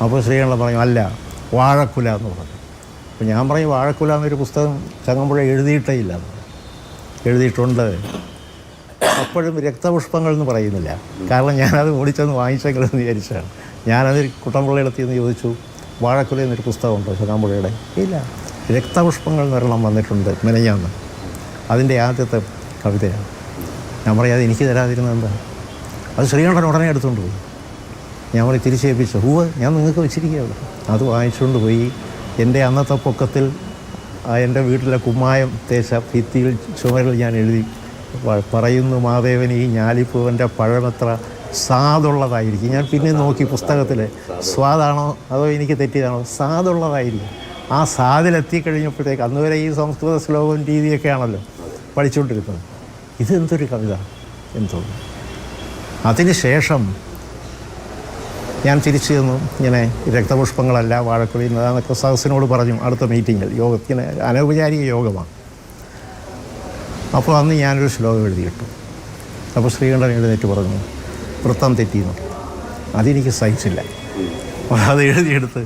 അപ്പോൾ ശ്രീകണ്ഠൻ പറഞ്ഞു അല്ല, വാഴക്കുല എന്ന് പറഞ്ഞു. അപ്പോൾ ഞാൻ പറഞ്ഞു വാഴക്കുല എന്നൊരു പുസ്തകം ചങ്ങമ്പുഴ എഴുതിയിട്ടേ ഇല്ല. എഴുതിയിട്ടുണ്ട്. അപ്പോഴും രക്തപുഷ്പങ്ങൾ എന്ന് പറയുന്നില്ല. കാരണം ഞാനത് ഓടിച്ചെന്ന് വാങ്ങിച്ചെങ്കിലെന്ന് വിചാരിച്ചാണ്. ഞാനത് കുട്ടമ്പിള്ളയിടത്തിന്ന് ചോദിച്ചു, വാഴക്കുല എന്നൊരു പുസ്തകമുണ്ടോ ചങ്ങമ്പുഴയുടെ? ഇല്ല, രക്തപുഷ്പങ്ങൾ എന്നൊരെണ്ണം വന്നിട്ടുണ്ട് മെനഞ്ഞാന്ന്. അതിൻ്റെ ആദ്യത്തെ കവിതയാണ്. ഞാൻ പറയാതെ എനിക്ക് തരാതിരുന്നത് എന്താ? അത് ശ്രീകണ്ഠൻ ഉടനെ എടുത്തുകൊണ്ട് പോയി. ഞാൻ പറയും തിരിച്ചേൽപ്പിച്ചു. ഞാൻ നിങ്ങൾക്ക് വെച്ചിരിക്കുകയുള്ളൂ. അത് വാങ്ങിച്ചുകൊണ്ട് പോയി. എൻ്റെ അന്നത്തെ പൊക്കത്തിൽ എൻ്റെ വീട്ടിലെ കുമ്മായം തേച്ച ഭിത്തിയിൽ ചുമരിൽ ഞാൻ എഴുതി, പറയുന്നു മാധേവൻ ഈ ഞാലിപ്പൂവൻ്റെ പഴമെത്ര സ്വാദുള്ളതായിരിക്കും. ഞാൻ പിന്നെ നോക്കി പുസ്തകത്തിൽ സ്വാദാണോ അതോ എനിക്ക് തെറ്റിയതാണോ? സ്വാദുള്ളതായിരിക്കും. ആ സ്വാദിലെത്തിക്കഴിഞ്ഞപ്പോഴത്തേക്ക് അന്ന് വരെ ഈ സംസ്കൃത ശ്ലോകം രീതിയൊക്കെയാണല്ലോ പഠിച്ചുകൊണ്ടിരുന്നത്. ഇതെന്തൊരു കവിത എന്ന് തോന്നുന്നു. അതിന് ശേഷം ഞാൻ തിരിച്ചു ചെന്നു. ഇങ്ങനെ രക്തപുഷ്പങ്ങളല്ല വാഴക്കുല എന്നതൊക്കെ സദസ്സിനോട് പറഞ്ഞു. അടുത്ത മീറ്റിങ്ങിൽ യോഗത്തിന് അനൗപചാരിക യോഗമാണ്. അപ്പോൾ അന്ന് ഞാനൊരു ശ്ലോകം എഴുതിയിട്ടു. അപ്പോൾ ശ്രീകണ്ഠൻ എഴുന്നേറ്റ് പറഞ്ഞു വൃത്തം തെറ്റിയെന്നു. അതെനിക്ക് സഹിച്ചില്ല. അത് എഴുതിയെടുത്ത്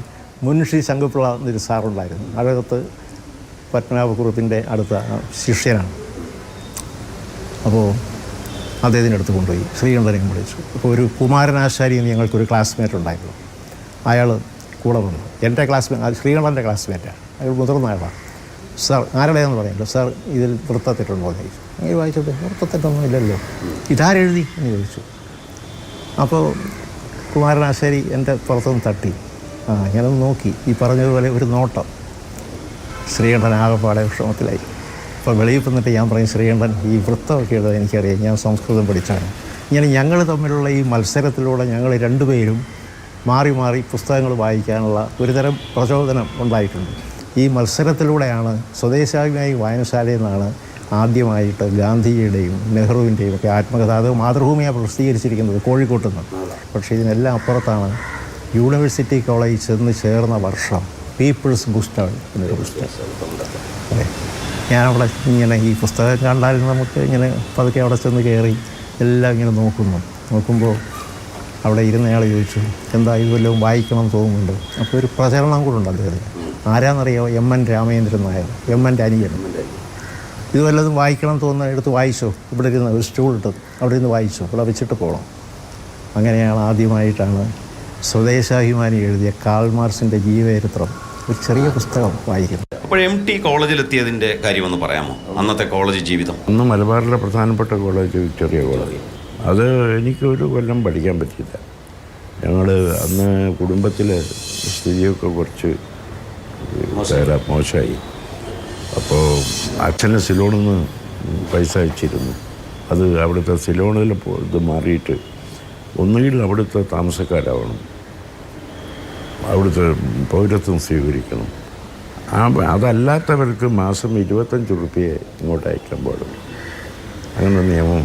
മുൻഷി ശങ്കുപിള്ള എന്നൊരു സാറുണ്ടായിരുന്നു, അഴകത്ത് പത്മനാഭക്കുറുപ്പിൻ്റെ അടുത്ത ശിഷ്യനാണ്. അപ്പോൾ അദ്ദേഹത്തിൻ്റെ അടുത്ത് കൊണ്ടുപോയി ശ്രീകണ്ഠനെയും വിളിച്ചു. അപ്പോൾ ഒരു കുമാരനാശാരി എന്ന് ഞങ്ങൾക്കൊരു ക്ലാസ്മേറ്റ് ഉണ്ടായിരുന്നു. അയാൾ കൂടെ വന്നു. എൻ്റെ ക്ലാസ്മേറ്റ്, അത് ശ്രീകണ്ഠൻ്റെ ക്ലാസ്മേറ്റാണ്. അയാൾ മുതിർന്ന ആളാണ്. സാർ ആരുടെയെന്ന് പറയുമല്ലോ. സാർ ഇതിൽ വൃത്തത്തെറ്റുണ്ടോ എന്ന് ചോദിച്ചു. അങ്ങനെ വായിച്ചത് വൃത്തത്തെറ്റൊന്നും ഇല്ലല്ലോ, ഇതാരെഴുതി എന്ന് ചോദിച്ചു. അപ്പോൾ കുമാരനാശാരി എൻ്റെ പുറത്തുനിന്ന് തട്ടി. ഇങ്ങനെ നോക്കി, ഈ പറഞ്ഞതുപോലെ ഒരു നോട്ടം. ശ്രീകണ്ഠൻ ആകപ്പാടെ വിഷമത്തിലായി. അപ്പോൾ വെളിയിൽ വന്നിട്ട് ഞാൻ പറയും, ശ്രീകണ്ഠൻ, ഈ വൃത്തമൊക്കെ ഉള്ളത് എനിക്കറിയാം, ഞാൻ സംസ്കൃതം പഠിച്ചാണ്. ഇങ്ങനെ ഞങ്ങൾ തമ്മിലുള്ള ഈ മത്സരത്തിലൂടെ ഞങ്ങൾ രണ്ടുപേരും മാറി മാറി പുസ്തകങ്ങൾ വായിക്കാനുള്ള ഒരുതരം പ്രചോദനം ഉണ്ടായിട്ടുണ്ട്. ഈ മത്സരത്തിലൂടെയാണ് സ്വദേശാഭിമാനി വായനശാലയിൽ നിന്നാണ് ആദ്യമായിട്ട് ഗാന്ധിജിയുടെയും നെഹ്റുവിൻ്റെയും ഒക്കെ ആത്മകഥ, അത് മാതൃഭൂമിയാണ് പ്രസിദ്ധീകരിച്ചിരിക്കുന്നത് കോഴിക്കോട്ട് നിന്ന്. പക്ഷേ ഇതിനെല്ലാം അപ്പുറത്താണ് യൂണിവേഴ്സിറ്റി കോളേജിൽ ചെന്ന് ചേർന്ന വർഷം പീപ്പിൾസ് ബുക്സ്റ്റാൾ എന്നൊരു പുസ്തകം. അതെ, ഞാനവിടെ ഇങ്ങനെ ഈ പുസ്തകം കണ്ടാൽ നമുക്ക് ഇങ്ങനെ പതുക്കെ അവിടെ ചെന്ന് കയറി എല്ലാം ഇങ്ങനെ നോക്കുമ്പോൾ അവിടെ ഇരുന്നയാൾ ചോദിച്ചു, എന്താ ഇത് വല്ലതും വായിക്കണം തോന്നുന്നുണ്ട്. അപ്പോൾ ഒരു പ്രചരണം കൂടെ ഉണ്ട് അദ്ദേഹത്തിന്. ആരാന്നറിയാമോ? MN രാമേന്ദ്രൻ നായർ, MN അനിയൻ. ഇത് വല്ലതും വായിക്കണം തോന്നുന്ന എടുത്ത് വായിച്ചോ, ഇവിടെ ഇരുന്ന് ഒരു സ്റ്റൂൾ ഇട്ടത് അവിടെ ഇരുന്ന് വായിച്ചോ, ഇവിടെ വെച്ചിട്ട് പോകണം. അങ്ങനെയാണ് ആദ്യമായിട്ടാണ് സ്വദേശാഭിമാനി എഴുതിയ കാൾ മാർക്സിൻ്റെ ജീവചരിത്രം, ഒരു ചെറിയ പുസ്തകം വായിക്കുന്നത്. അപ്പോൾ MT കോളേജിലെത്തിയതിൻ്റെ കാര്യമൊന്ന് പറയാമോ? അന്നത്തെ കോളേജ് ജീവിതം. അന്ന് മലബാറിലെ പ്രധാനപ്പെട്ട കോളേജ് വിക്ടോറിയ കോളേജ്. അത് എനിക്കൊരു കൊല്ലം പഠിക്കാൻ പറ്റിയില്ല. ഞങ്ങൾ അന്ന് കുടുംബത്തിലെ സ്ഥിതിയൊക്കെ കുറച്ച് മോശമായി. അപ്പോൾ അച്ഛനെ സിലോണിൽ നിന്ന് പൈസ അയച്ചിരുന്നു. അത് അവിടുത്തെ സിലോണിൽ ഇത് മാറിയിട്ട് ഒന്നുകിൽ അവിടുത്തെ താമസക്കാരാവണം, അവിടുത്തെ പൗരത്വം സ്വീകരിക്കണം. അതല്ലാത്തവർക്ക് മാസം 25 റുപ്യ ഇങ്ങോട്ട് അയക്കാൻ പാടുള്ളൂ. അങ്ങനെ നിയമം.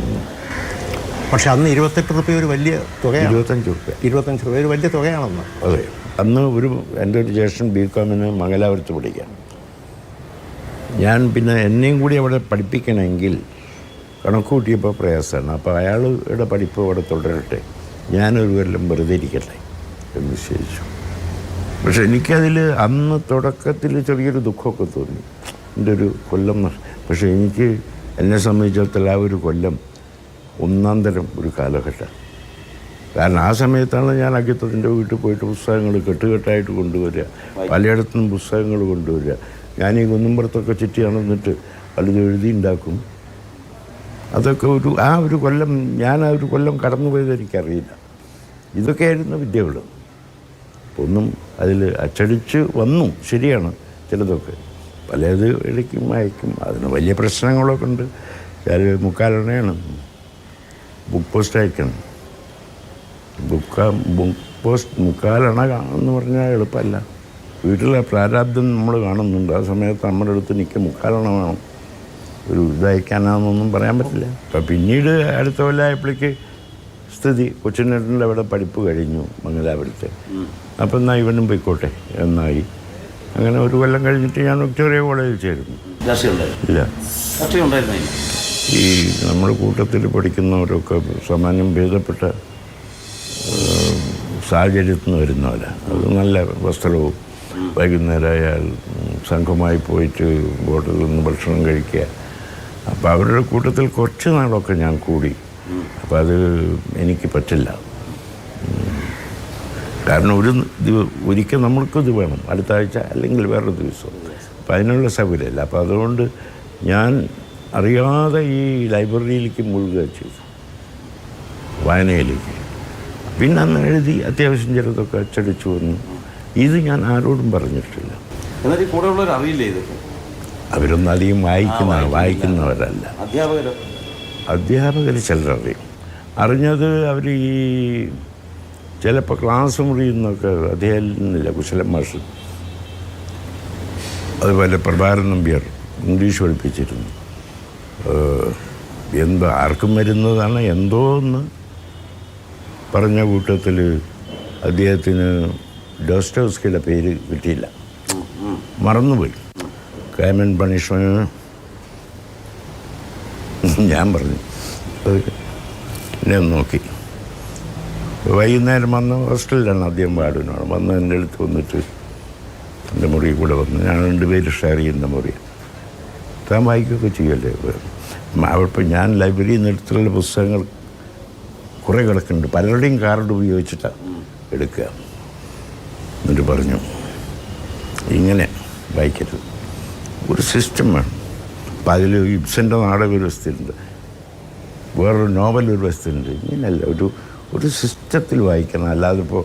പക്ഷെ അന്ന് 28 റുപ്യ ഒരു വലിയ തുകയാണ്. 25 റുപ്യ ഒരു വലിയ തുകയാണെന്ന്. അതെ, അന്ന് എൻ്റെ ഒരു ജ്യേഷ്ഠൻ ബികോമിന് മംഗലാപുരത്ത് പഠിക്കാൻ. ഞാൻ പിന്നെ എന്നെയും കൂടി അവിടെ പഠിപ്പിക്കണമെങ്കിൽ കണക്ക് കൂട്ടിയപ്പോൾ പ്രയാസമാണ്. അപ്പോൾ അയാളുടെ പഠിപ്പ് അവിടെ തുടരട്ടെ, ഞാനൊരു കൊല്ലം വെറുതെ ഇരിക്കട്ടെ എന്ന് നിശ്ചയിച്ചു. പക്ഷെ എനിക്കതിൽ അന്ന് തുടക്കത്തിൽ ചെറിയൊരു ദുഃഖമൊക്കെ തോന്നി, എൻ്റെ ഒരു കൊല്ലം. പക്ഷേ എനിക്ക് എന്നെ സംബന്ധിച്ചിടത്തോളം ആ ഒരു കൊല്ലം ഒന്നാം തരം ഒരു കാലഘട്ടം. കാരണം ആ സമയത്താണ് ഞാൻ അഗിത്തത്തിൻ്റെ വീട്ടിൽ പോയിട്ട് പുസ്തകങ്ങൾ കെട്ടുകെട്ടായിട്ട് കൊണ്ടുവരിക, പലയിടത്തും പുസ്തകങ്ങൾ കൊണ്ടുവരിക. ഞാൻ ഈ കുന്നുംപുറത്തൊക്കെ ചുറ്റി നടന്നിട്ട് പലതും എഴുതി ഉണ്ടാക്കും. അതൊക്കെ ആ ഒരു കൊല്ലം, ഞാൻ ആ ഒരു കൊല്ലം കടന്നുപോയത് എനിക്കറിയില്ല. ഇതൊക്കെയായിരുന്നു വിദ്യകൾ. ഒന്നും അതിൽ അച്ചടിച്ച് വന്നു, ശരിയാണ്, ചിലതൊക്കെ പലത് ഇടയ്ക്കും അയക്കും. അതിന് വലിയ പ്രശ്നങ്ങളൊക്കെ ഉണ്ട്. ചില മുക്കാലണയാണ് ബുക്ക് പോസ്റ്റ് അയക്കണം. ബുക്ക് പോസ്റ്റ് മുക്കാലണ എന്ന് പറഞ്ഞാൽ എളുപ്പമല്ല. വീട്ടിലെ പ്രാരാബ്ദം നമ്മൾ കാണുന്നുണ്ട്. ആ സമയത്ത് നമ്മുടെ അടുത്ത് എനിക്ക് മുക്കാലണ വേണം, ഒരു ഇതയക്കാനാണെന്നൊന്നും പറയാൻ പറ്റില്ല. അപ്പം പിന്നീട് അടുത്ത കൊല്ലമായപ്പോഴേക്ക് സ്ഥിതി കൊച്ചിനേട്ടൻ്റെ അവിടെ പഠിപ്പ് കഴിഞ്ഞു മംഗലാപുരത്ത്. അപ്പം എന്നാൽ ഇവനും പോയിക്കോട്ടെ എന്നായി. അങ്ങനെ ഒരു കൊല്ലം കഴിഞ്ഞിട്ട് ഞാൻ വിക്ടോറിയ കോളേജിൽ ചേരുന്നു. ഇല്ല, ഈ നമ്മുടെ കൂട്ടത്തിൽ പഠിക്കുന്നവരൊക്കെ സാമാന്യം ഭേദപ്പെട്ട സാഹചര്യത്തിൽ നിന്ന് വരുന്നവര. അത് നല്ല വസ്ത്രവും വൈകുന്നേരമായാൽ സംഘമായി പോയിട്ട് ഹോട്ടലിൽ നിന്ന് ഭക്ഷണം കഴിക്കുക. അപ്പോൾ അവരുടെ കൂട്ടത്തിൽ കുറച്ച് നാളൊക്കെ ഞാൻ കൂടി. അപ്പോൾ അത് എനിക്ക് പറ്റില്ല. കാരണം ഒരിക്കൽ നമ്മൾക്കിത് വേണം, അടുത്ത ആഴ്ച അല്ലെങ്കിൽ വേറൊരു ദിവസം. അപ്പം അതിനുള്ള സൗകര്യമില്ല. അപ്പോൾ അതുകൊണ്ട് ഞാൻ അറിയാതെ ഈ ലൈബ്രറിയിലേക്ക് മുഴുകുക ചെയ്തു, വായനയിലേക്ക്. പിന്നെ അന്ന് എഴുതി അത്യാവശ്യം ചിലതൊക്കെ അച്ചടിച്ചു വന്നു. ഇത് ഞാൻ ആരോടും പറഞ്ഞിട്ടില്ല. അവരൊന്നും അധികം വായിക്കുന്നവരല്ല. അധ്യാപകർ ചിലരറിയും. അറിഞ്ഞത് അവർ ഈ ചിലപ്പോൾ ക്ലാസ് മുറിയിൽ നിന്നൊക്കെ അദ്ദേഹമില്ല കുശലൻ മാഷ്, അതുപോലെ പ്രഭാരൻ നമ്പ്യാർ ഇംഗ്ലീഷ് പഠിപ്പിച്ചിരുന്നു. എന്തോ ആർക്കും വരുന്നതാണ് എന്തോ എന്ന് പറഞ്ഞ കൂട്ടത്തിൽ അദ്ദേഹത്തിന് ഡോസ്റ്റോവ്സ്കിയുടെ പേര് കിട്ടിയില്ല, മറന്നുപോയി. ക്രൈം ആൻഡ് പണിഷ്മെന്റ് ഞാൻ പറഞ്ഞു. എന്നെ ഒന്ന് നോക്കി. വൈകുന്നേരം വന്ന് ഹോസ്റ്റലിലാണ് അദ്ദേഹം വാർഡിനാണ് വന്ന് എൻ്റെ അടുത്ത് വന്നിട്ട് എൻ്റെ മുറി കൂടെ വന്ന് ഞാൻ 2 പേര് ഷെയർ ചെയ്യുന്ന മുറി. താൻ വായിക്കുകയൊക്കെ ചെയ്യല്ലേ? അപ്പോൾ ഞാൻ ലൈബ്രറിയിൽ നിന്ന് എടുത്തുള്ള പുസ്തകങ്ങൾ കുറേ കിടക്കുന്നുണ്ട്, പലരുടെയും കാർഡ് ഉപയോഗിച്ചിട്ടാണ് എടുക്കുക. എന്നിട്ട് പറഞ്ഞു, ഇങ്ങനെ വായിക്കരുത്, ഒരു സിസ്റ്റം വേണം. അപ്പം അതിൽ ഇബ്സൻ്റെ നാടക ഒരു വസ്തുണ്ട്, വേറൊരു നോവൽ ഒരു വസ്തുണ്ട്. ഇങ്ങനെയല്ല, ഒരു സിസ്റ്റത്തിൽ വായിക്കണം. അല്ലാതെ ഇപ്പോൾ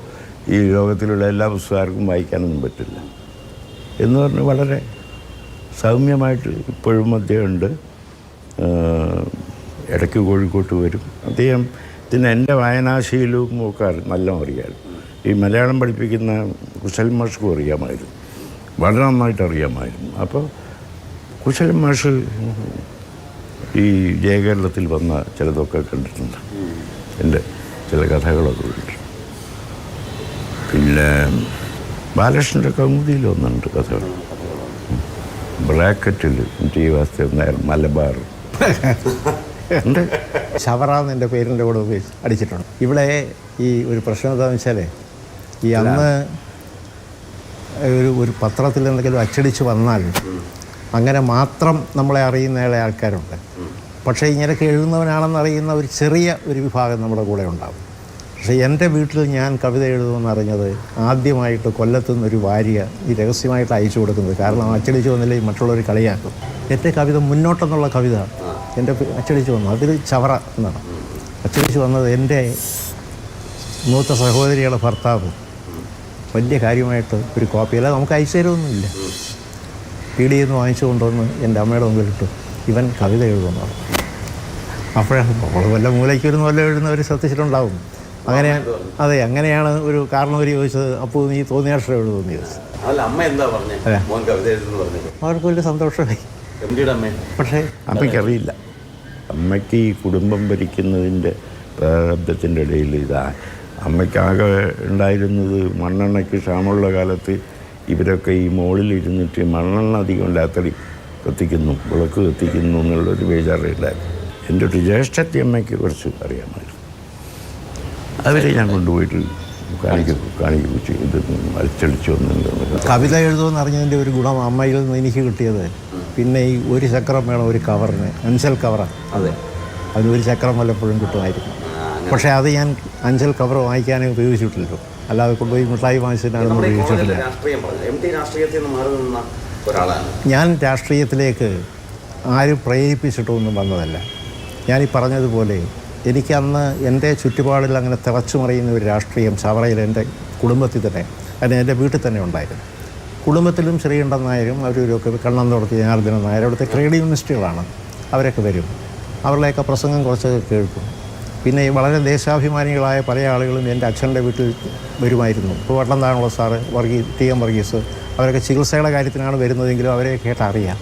ഈ ലോകത്തിലുള്ള എല്ലാ പുസ്തകർക്കും വായിക്കാനൊന്നും പറ്റില്ല എന്ന് പറഞ്ഞ് വളരെ സൗമ്യമായിട്ട് ഇപ്പോഴും അദ്ദേഹമുണ്ട്. ഇടയ്ക്ക് കോഴിക്കോട്ട് വരും. അദ്ദേഹത്തിന് എൻ്റെ വായനാശീലവും ഒക്കെ നല്ല അറിയാമായിരുന്നു. ഈ മലയാളം പഠിപ്പിക്കുന്ന കുശൽ മാഷ്ക്കും അറിയാമായിരുന്നു, വളരെ നന്നായിട്ട് അറിയാമായിരുന്നു. അപ്പോൾ കുശൽ മാഷ് ഈ ജയകേരളത്തിൽ വന്ന ചിലതൊക്കെ കണ്ടിട്ടുണ്ട്, എൻ്റെ ചില കഥകളൊക്കെ ഉണ്ട്. പിന്നെ ബാലകൃഷ്ണൻ്റെ കൗമുദിയിൽ ഒന്നുണ്ട് കഥകൾ. ബ്രാക്കറ്റിൽ ടി വാസുദേവൻ നായർ മലബാർ ഉണ്ട്. ചവറാന്ന് എൻ്റെ പേരിൻ്റെ കൂടെ അടിച്ചിട്ടുണ്ട്. ഇവിടെ ഈ ഒരു പ്രശ്നം എന്താണെന്ന് വെച്ചാൽ ഈ അന്ന് ഒരു പത്രത്തിൽ എന്തെങ്കിലും അച്ചടിച്ച് വന്നാൽ അങ്ങനെ മാത്രം നമ്മളെ അറിയുന്ന ആൾക്കാരുണ്ട്. പക്ഷേ ഇങ്ങനെയൊക്കെ എഴുതുന്നവനാണെന്ന് അറിയുന്ന ഒരു ചെറിയ ഒരു വിഭാഗം നമ്മുടെ കൂടെ ഉണ്ടാകും. പക്ഷേ എൻ്റെ വീട്ടിൽ ഞാൻ കവിത എഴുതുമെന്ന് അറിഞ്ഞത് ആദ്യമായിട്ട് കൊല്ലത്തുനിന്നൊരു ഭാര്യ ഈ രഹസ്യമായിട്ട് അയച്ചു കൊടുക്കുന്നത്. കാരണം അച്ചടിച്ച് വന്നില്ലെങ്കിൽ മറ്റുള്ളവർ കളിയാക്കും. എൻ്റെ കവിത മുന്നോട്ടെന്നുള്ള കവിത എൻ്റെ അച്ചടിച്ച് വന്നു. അതിൽ ചവറ എന്നാണ് അച്ചടിച്ച് വന്നത്. എൻ്റെ മൂത്ത സഹോദരിയുടെ ഭർത്താവ് വലിയ കാര്യമായിട്ട് ഒരു കോപ്പിയല്ല, നമുക്ക് അയച്ചു തരുമൊന്നുമില്ല, പീടിയിൽ നിന്ന് വാങ്ങിച്ചു കൊണ്ടുവന്ന് എൻ്റെ അമ്മയുടെ മുമ്പിലിട്ടു, ഇവൻ കവിത എഴുതുന്നു. അപ്പോഴാണ് അവൾ വല്ല മൂലയ്ക്കൊരു വല്ല എഴുതുന്നവർ ശ്രദ്ധിച്ചിട്ടുണ്ടാവും. അങ്ങനെ അതെ, അങ്ങനെയാണ് ഒരു കാരണം ഒരു ചോദിച്ചത്. അപ്പോൾ നീ തോന്നിയ അക്ഷരം എഴുതുമെന്ന് ചോദിച്ചു. അവർക്ക് വലിയ സന്തോഷമായി. പക്ഷേ അമ്മയ്ക്കറിയില്ല. അമ്മയ്ക്ക് ഈ കുടുംബം ഭരിക്കുന്നതിൻ്റെ പ്രാരബ്ധത്തിൻ്റെ ഇടയിൽ അമ്മയ്ക്കാകെ ഉണ്ടായിരുന്നത് മണ്ണെണ്ണയ്ക്ക് ക്ഷാമമുള്ള കാലത്ത് ഇവരൊക്കെ ഈ മുകളിലിരുന്നിട്ട് മണ്ണെണ്ണ അധികം രാത്രി കത്തിക്കുന്നു, വിളക്ക് കത്തിക്കുന്നു എന്നുള്ളൊരു ബേജാറില്ലായിരുന്നു. എൻ്റെ ഒരു ജ്യേഷ്ഠത്തി അമ്മയ്ക്ക് കുറച്ച് അറിയാമായിരുന്നു. അവരെ ഞാൻ കൊണ്ടുപോയിട്ട് കാണിച്ചു ഇത് അച്ചടിച്ചു വന്നിട്ടുണ്ട്. കവിത എഴുതുമെന്ന് അറിഞ്ഞതിൻ്റെ ഒരു ഗുണം അമ്മയിൽ നിന്ന് എനിക്ക് കിട്ടിയത്, പിന്നെ ഈ ഒരു ചക്രം വേണം ഒരു കവറിന്, അഞ്ചൽ കവറാണ്. അതെ, അതിന് ഒരു ചക്രം വല്ലപ്പോഴും കിട്ടുമായിരുന്നു. പക്ഷേ അത് ഞാൻ അഞ്ചൽ കവർ വാങ്ങിക്കാനേ ഉപയോഗിച്ചിട്ടില്ലല്ലോ, അല്ലാതെ കൊണ്ടുപോയി മിഠായി വാങ്ങിച്ചിട്ടാണ് ഉപയോഗിച്ചിട്ടില്ല. ഞാൻ രാഷ്ട്രീയത്തിലേക്ക് ആരും പ്രേരിപ്പിച്ചിട്ടൊന്നും വന്നതല്ല. ഞാനീ പറഞ്ഞതുപോലെ എനിക്കന്ന് എൻ്റെ ചുറ്റുപാടിൽ അങ്ങനെ തിളച്ചു മറിയുന്ന ഒരു രാഷ്ട്രീയം ചവറയിൽ എൻ്റെ കുടുംബത്തിൽ തന്നെ, അതിന് എൻ്റെ വീട്ടിൽ തന്നെ ഉണ്ടായിരുന്നു. കുടുംബത്തിലും ശ്രീകണ്ഠൻ നായരും അവരൊക്കെ കണ്ണന്തോടത്തി ജനാർദ്ദനൻ നായർ, അവിടുത്തെ ട്രേഡ് യൂണിവേഴ്സിറ്റികളാണ്, അവരൊക്കെ വരും. അവരുടെയൊക്കെ പ്രസംഗം കുറച്ചൊക്കെ കേൾക്കും. പിന്നെ വളരെ ദേശാഭിമാനികളായ പല ആളുകളും എൻ്റെ അച്ഛൻ്റെ വീട്ടിൽ വരുമായിരുന്നു. ഇപ്പോൾ വട്ടംതാണുള്ള സാറ്, ടി എം വർഗീസ്, അവരൊക്കെ ചികിത്സയുടെ കാര്യത്തിനാണ് വരുന്നതെങ്കിലും അവരെ കേട്ടറിയാം.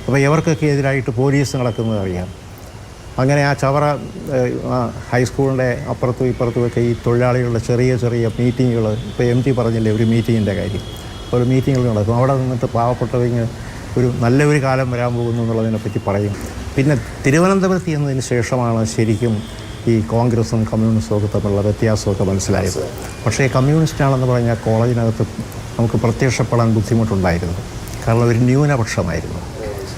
അപ്പോൾ ഇവർക്കൊക്കെ എതിരായിട്ട് പോലീസ് നടക്കുന്നത് അറിയാം. അങ്ങനെ ആ ചവറ ഹൈസ്കൂളിൻ്റെ അപ്പുറത്തും ഇപ്പുറത്തുമൊക്കെ ഈ തൊഴിലാളികളുടെ ചെറിയ ചെറിയ മീറ്റിങ്ങുകൾ, ഇപ്പോൾ MT പറഞ്ഞില്ലേ ഒരു മീറ്റിങ്ങിൻ്റെ കാര്യം, ഒരു മീറ്റിങ്ങുകൾ നടക്കും. അവിടെ നിന്നിട്ട് പാവപ്പെട്ടവങ്ങ് ഒരു നല്ലൊരു കാലം വരാൻ പോകുന്നു എന്നുള്ളതിനെപ്പറ്റി പറയും. പിന്നെ തിരുവനന്തപുരത്ത് എന്നതിന് ശേഷമാണ് ശരിക്കും ഈ കോൺഗ്രസും കമ്മ്യൂണിസ്റ്റും ഒക്കെ തമ്മിലുള്ള വ്യത്യാസമൊക്കെ മനസ്സിലായത്. പക്ഷേ കമ്മ്യൂണിസ്റ്റാണെന്ന് പറഞ്ഞാൽ കോളേജിനകത്ത് നമുക്ക് പ്രത്യക്ഷപ്പെടാൻ ബുദ്ധിമുട്ടുണ്ടായിരുന്നു. കാരണം ഒരു ന്യൂനപക്ഷമായിരുന്നു,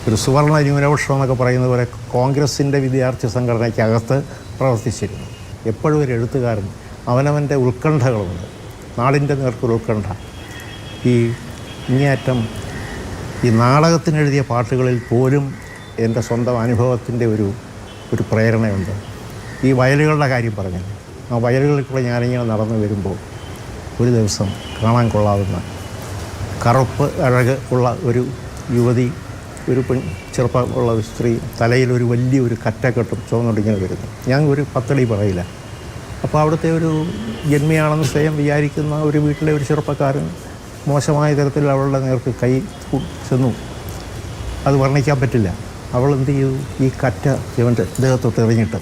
ഒരു സുവർണ ന്യൂനപക്ഷം എന്നൊക്കെ പറയുന്ന പോലെ കോൺഗ്രസിൻ്റെ വിദ്യാർത്ഥി സംഘടനയ്ക്കകത്ത് പ്രവർത്തിച്ചിരുന്നു. എപ്പോഴും ഒരു എഴുത്തുകാരൻ അവനവൻ്റെ ഉത്കണ്ഠകളുണ്ട്, നാടിൻ്റെ നേർക്കൊരു ഉത്കണ്ഠ. ഈ ഇങ്ങേയറ്റം ഈ നാടകത്തിനെഴുതിയ പാട്ടുകളിൽ പോലും എൻ്റെ സ്വന്തം അനുഭവത്തിൻ്റെ ഒരു പ്രേരണയുണ്ട്. ഈ വയലുകളുടെ കാര്യം പറഞ്ഞത്, ആ വയലുകളിൽ കൂടെ ഞാനിങ്ങനെ നടന്നു വരുമ്പോൾ ഒരു ദിവസം കാണാൻ കൊള്ളാവുന്ന കറുപ്പ് അഴക് ഉള്ള ഒരു യുവതി, ഒരു ചെറുപ്പമുള്ള ഒരു സ്ത്രീ, തലയിൽ വലിയൊരു കറ്റക്കെട്ടും ചുവന്നുകൊണ്ടിങ്ങനെ വരുന്നു. ഞാൻ ഒരു 10 അടി പറയില്ല. അപ്പോൾ അവിടുത്തെ ഒരു ജന്മിയാണെന്ന് സ്വയം വിചാരിക്കുന്ന ഒരു വീട്ടിലെ ഒരു ചെറുപ്പക്കാരൻ മോശമായ തരത്തിൽ അവളുടെ നേർക്ക് കൈ ചെന്നു. അത് വർണ്ണിക്കാൻ പറ്റില്ല. അവൾ എന്ത് ചെയ്തു, ഈ കറ്റ ഇവൻ്റെ ദേഹത്തോട്ട് എറിഞ്ഞിട്ട്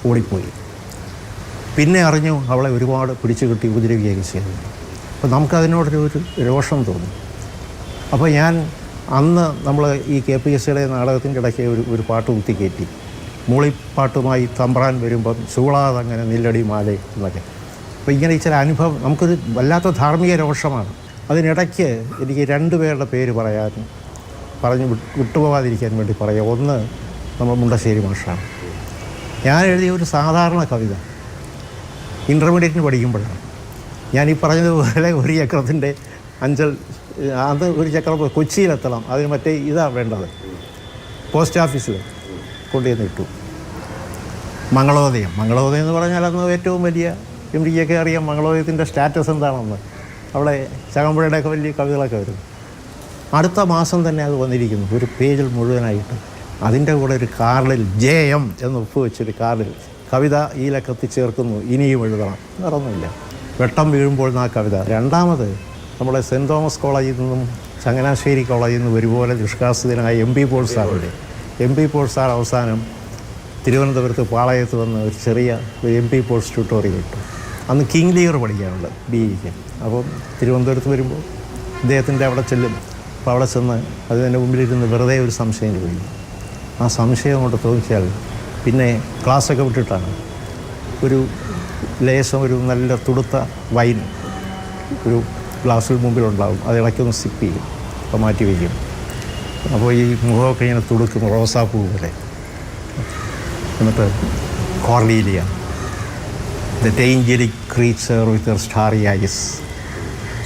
ഓടിപ്പോയി. പിന്നെ അറിഞ്ഞു അവളെ ഒരുപാട് പിടിച്ചു കിട്ടി ഉപദ്രവിക്കുകയൊക്കെ ചെയ്തു. അപ്പോൾ നമുക്കതിനോടൊരു രോഷം തോന്നി. അപ്പോൾ ഞാൻ അന്ന് നമ്മൾ ഈ KPSCയുടെ നാടകത്തിൻ്റെ ഇടയ്ക്ക് ഒരു പാട്ട് കുത്തിക്കയറ്റി, മൂളിപ്പാട്ടുമായി തമ്പ്രാൻ വരുമ്പം ചൂളാതങ്ങനെ നില്ലടി മാലേ എന്നൊക്കെ. അപ്പോൾ ഇങ്ങനെ ചില അനുഭവം നമുക്കൊരു വല്ലാത്ത ധാർമ്മിക രോഷമാണ്. അതിനിടയ്ക്ക് എനിക്ക് 2 പേരുടെ പേര് പറഞ്ഞ് വിട്ടുപോകാതിരിക്കാൻ വേണ്ടി പറയാം. ഒന്ന് നമ്മൾ മുണ്ടശ്ശേരി മാഷാണ്. ഞാൻ എഴുതിയ ഒരു സാധാരണ കവിത ഇൻ്റർമീഡിയറ്റിന് പഠിക്കുമ്പോഴാണ്. ഞാനീ പറഞ്ഞതുപോലെ ഒരു ചക്രത്തിൻ്റെ അഞ്ചൽ, അത് ഒരു ചക്രം കൊച്ചിയിലെത്തണം, അതിന് മറ്റേ ഇതാണ് വേണ്ടത്, പോസ്റ്റ് ഓഫീസിൽ കൊണ്ടുവന്ന് ഇട്ടു. മംഗളോദയം എന്ന് പറഞ്ഞാൽ അന്ന് ഏറ്റവും വലിയ എം ടിക്കൊക്കെ അറിയാം മംഗളോദയത്തിൻ്റെ സ്റ്റാറ്റസ് എന്താണെന്ന്. അവിടെ ചകമ്പുഴയുടെയൊക്കെ വലിയ കവിതകളൊക്കെ വരും. അടുത്ത മാസം തന്നെ അത് വന്നിരിക്കുന്നു, ഒരു പേജിൽ മുഴുവനായിട്ട്. അതിൻ്റെ കൂടെ ഒരു കാർഡിൽ JM എന്ന് ഒപ്പുവെച്ചൊരു കാർഡിൽ കവിത ഈ ലക്കത്തിൽ ചേർക്കുന്നു, ഇനിയും എഴുതണം. വേറൊന്നുമില്ല. വെട്ടം വീഴുമ്പോൾ എന്ന കവിത. രണ്ടാമത് നമ്മുടെ സെൻറ്റ് തോമസ് കോളേജിൽ നിന്നും ചങ്ങനാശ്ശേരി കോളേജിൽ നിന്നും ഒരുപോലെ നിഷ്കാസിതനായ MP പോൾ സാറിൻ്റെ MP പോൾ സാർ അവസാനം തിരുവനന്തപുരത്ത് പാളയത്ത് വന്ന് ഒരു ചെറിയ ഒരു MP പോൾസ് ട്യൂട്ടോറിയൽ കിട്ടും. അന്ന് കിങ് ലിയർ പഠിക്കാനുള്ളത് BEക്ക്. അപ്പം തിരുവനന്തപുരത്ത് വരുമ്പോൾ ഇദ്ദേഹത്തിൻ്റെ അവിടെ ചെല്ലും. അപ്പോൾ അവിടെ ചെന്ന് അതിൻ്റെ മുമ്പിലിരുന്ന് വെറുതെ ഒരു സംശയം ചോദിക്കും. ആ സംശയം കൊണ്ട് തോന്നിച്ചാൽ പിന്നെ ക്ലാസ്സൊക്കെ വിട്ടിട്ടാണ് ഒരു ലേശം ഒരു നല്ല തുടുത്ത വൈൻ ഒരു ഗ്ലാസ്സിൽ മുമ്പിലുണ്ടാവും. അത് ഇടയ്ക്കൊന്ന് സിപ്പ് ചെയ്യും, അപ്പോൾ മാറ്റി വയ്ക്കും. അപ്പോൾ ഈ മുഖമൊക്കെ ഇങ്ങനെ തുടുക്കും, റോസാപ്പൂ പോലെ. എന്നിട്ട് കോർണീലിയ, that angelic creature with her starry eyes,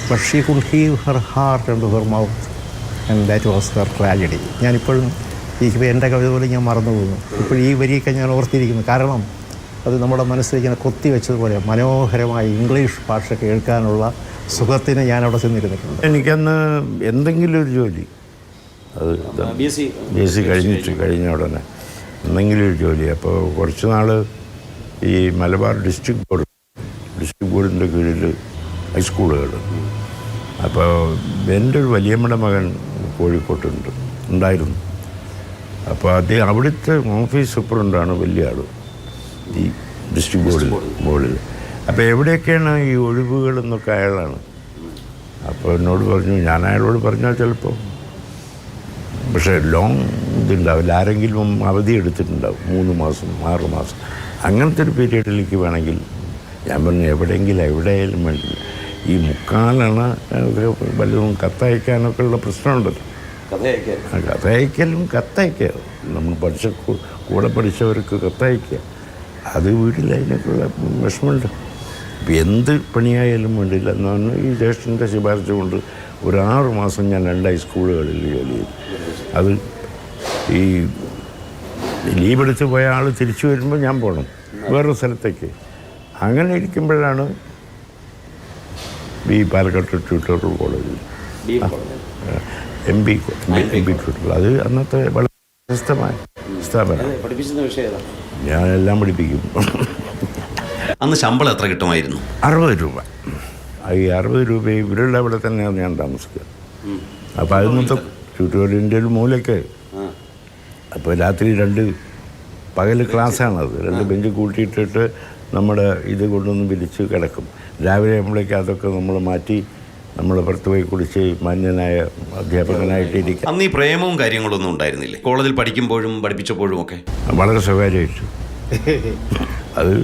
but she could heave her heart into her mouth, and that was her tragedy. ഞാനിപ്പോഴും എൻ്റെ കവിത പോലെ ഞാൻ മറന്നു പോകുന്നു. ഇപ്പോൾ ഈ വരിയൊക്കെ ഞാൻ ഓർത്തിരിക്കുന്നു. കാരണം അത് നമ്മുടെ മനസ്സിലേക്ക് ഇങ്ങനെ കൊത്തി വെച്ചതുപോലെ മനോഹരമായ ഇംഗ്ലീഷ് ഭാഷ കേൾക്കാനുള്ള സുഖത്തിന് ഞാൻ അവിടെ ചെന്നിരുന്നിട്ടുണ്ട്. എനിക്കന്ന് എന്തെങ്കിലും ഒരു ജോലി, അത് BSc കഴിഞ്ഞ ഉടനെ എന്തെങ്കിലും ഒരു ജോലി. അപ്പോൾ കുറച്ച് നാൾ ഈ മലബാർ ഡിസ്ട്രിക്ട് ബോർഡിൻ്റെ കീഴിൽ ഹൈസ്കൂളുകൾ. അപ്പോൾ എൻ്റെ ഒരു വലിയമ്മയുടെ മകൻ ഉണ്ടായിരുന്നു. അപ്പോൾ അദ്ദേഹം അവിടുത്തെ ഓഫീസ് സൂപ്രണ്ടാണ് വലിയ ആൾ ഈ ഡിസ്ട്രിക്ട് ബോർഡിൽ. അപ്പോൾ എവിടെയൊക്കെയാണ് ഈ ഒഴിവുകൾ എന്നൊക്കെ അയാളാണ്. അപ്പോൾ എന്നോട് പറഞ്ഞു, ഞാൻ അയാളോട് പറഞ്ഞാൽ ചിലപ്പോൾ, പക്ഷേ ലോങ് ഇതുണ്ടാവില്ല, ആരെങ്കിലും അവധി എടുത്തിട്ടുണ്ടാവും 3 മാസം 6 മാസം അങ്ങനത്തെ ഒരു പീരീഡിലേക്ക് വേണമെങ്കിൽ. ഞാൻ പറഞ്ഞു എവിടെയായാലും വേണ്ടില്ല. ഈ മുക്കാലണ വല്ലതും കത്തയക്കാനൊക്കെ ഉള്ള പ്രശ്നമുണ്ടല്ലോ. കത്തയക്കുക നമ്മൾ കൂടെ പഠിച്ചവർക്ക് കത്തയക്കുക, അത് വീട്ടിൽ അതിനൊക്കെയുള്ള വിഷമമുണ്ട്. ഇപ്പം എന്ത് പണിയായാലും വേണ്ടില്ല എന്നാണ് ഈ ജ്യേഷ്ഠൻ്റെ ശുപാർശ കൊണ്ട് ഒരു 6 മാസം ഞാൻ 2 ഹൈസ്കൂളുകളിൽ ജോലി ചെയ്തു. അത് ഈ ലീവെടുത്ത് പോയ ആൾ തിരിച്ചു വരുമ്പോൾ ഞാൻ പോകണം വേറൊരു സ്ഥലത്തേക്ക്. അങ്ങനെ ഇരിക്കുമ്പോഴാണ് ഈ പാലക്കാട് ട്യൂട്ടോറിയൽ കോളേജിൽ MP ട്യൂട്ടോറിയൽ. അത് അന്നത്തെ വളരെ പ്രശസ്തമായ സ്ഥാപനം. ഞാനെല്ലാം പഠിപ്പിക്കും. അന്ന് ശമ്പളം എത്ര കിട്ടുമായിരുന്നു? 60 രൂപ. ഈ 60 രൂപ ഇവരുടെ അവിടെ തന്നെയാണ് ഞാൻ താമസിക്കുക. അപ്പോൾ അതിനകത്ത് ട്യൂട്ടോറിയലിൻ്റെ ഒരു മൂലയ്ക്ക്. അപ്പോൾ രാത്രി 2 പകൽ ക്ലാസ്സാണത്. 2 ബെഞ്ച് കൂട്ടിയിട്ടിട്ട് നമ്മുടെ ഇത് കൊണ്ടൊന്ന് വിരിച്ച് കിടക്കും. രാവിലെ ആകുമ്പോഴേക്ക് അതൊക്കെ നമ്മൾ മാറ്റി നമ്മൾ പുറത്ത് പോയി കുടിച്ച് മാന്യനായ അധ്യാപകനായിട്ടിരിക്കും. അന്ന് ഈ പ്രേമവും കാര്യങ്ങളൊന്നും ഉണ്ടായിരുന്നില്ലേ കോളേജിൽ പഠിക്കുമ്പോഴും പഠിപ്പിച്ചപ്പോഴും ഒക്കെ? വളരെ സ്വകാര്യമായിട്ട് അത്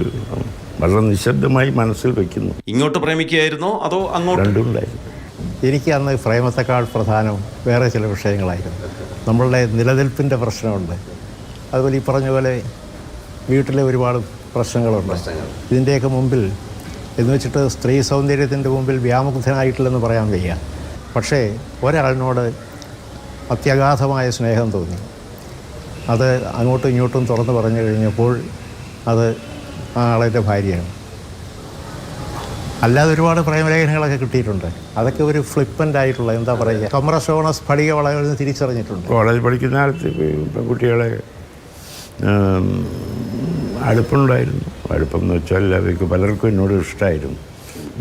വളരെ നിശബ്ദമായി മനസ്സിൽ വയ്ക്കുന്നു. ഇങ്ങോട്ട് പ്രേമിക്കുകയായിരുന്നോ അതോ അങ്ങോട്ട്? രണ്ടും ഉണ്ടായിരുന്നു. എനിക്ക് അന്ന് പ്രേമത്തെക്കാൾ പ്രധാനം വേറെ ചില വിഷയങ്ങളായിരുന്നു. നമ്മളുടെ നിലനിൽപ്പിൻ്റെ പ്രശ്നമുണ്ട്. അതുപോലെ ഈ പറഞ്ഞ പോലെ വീട്ടിലെ ഒരുപാട് പ്രശ്നങ്ങളുണ്ട്. ഇതിൻ്റെയൊക്കെ മുമ്പിൽ എന്ന് വെച്ചിട്ട് സ്ത്രീ സൗന്ദര്യത്തിൻ്റെ മുമ്പിൽ വ്യാമുഗ്ധനായിട്ടില്ലെന്ന് പറയാൻ വയ്യ. പക്ഷേ ഒരാളിനോട് അത്യഗാധമായ സ്നേഹം തോന്നി. അത് അങ്ങോട്ടും ഇങ്ങോട്ടും തുറന്ന് പറഞ്ഞു കഴിഞ്ഞപ്പോൾ അത് ആ ആളെൻ്റെ ഭാര്യയാണ്. അല്ലാതെ ഒരുപാട് പ്രേമലേഖനങ്ങളൊക്കെ കിട്ടിയിട്ടുണ്ട്. അതൊക്കെ ഒരു ഫ്ലിപ്പൻ്റ് ആയിട്ടുള്ള എന്താ പറയുക, കമ്രസോണ സ്ഫടിക വളകളിൽ തിരിച്ചറിഞ്ഞിട്ടുണ്ട്. കോളേജ് പഠിക്കുന്ന കാലത്ത് പെൺകുട്ടികളെ അടുപ്പമുണ്ടായിരുന്നു. അടുപ്പം എന്ന് വെച്ചാൽ അവർക്ക് പലർക്കും എന്നോട് ഇഷ്ടമായിരുന്നു.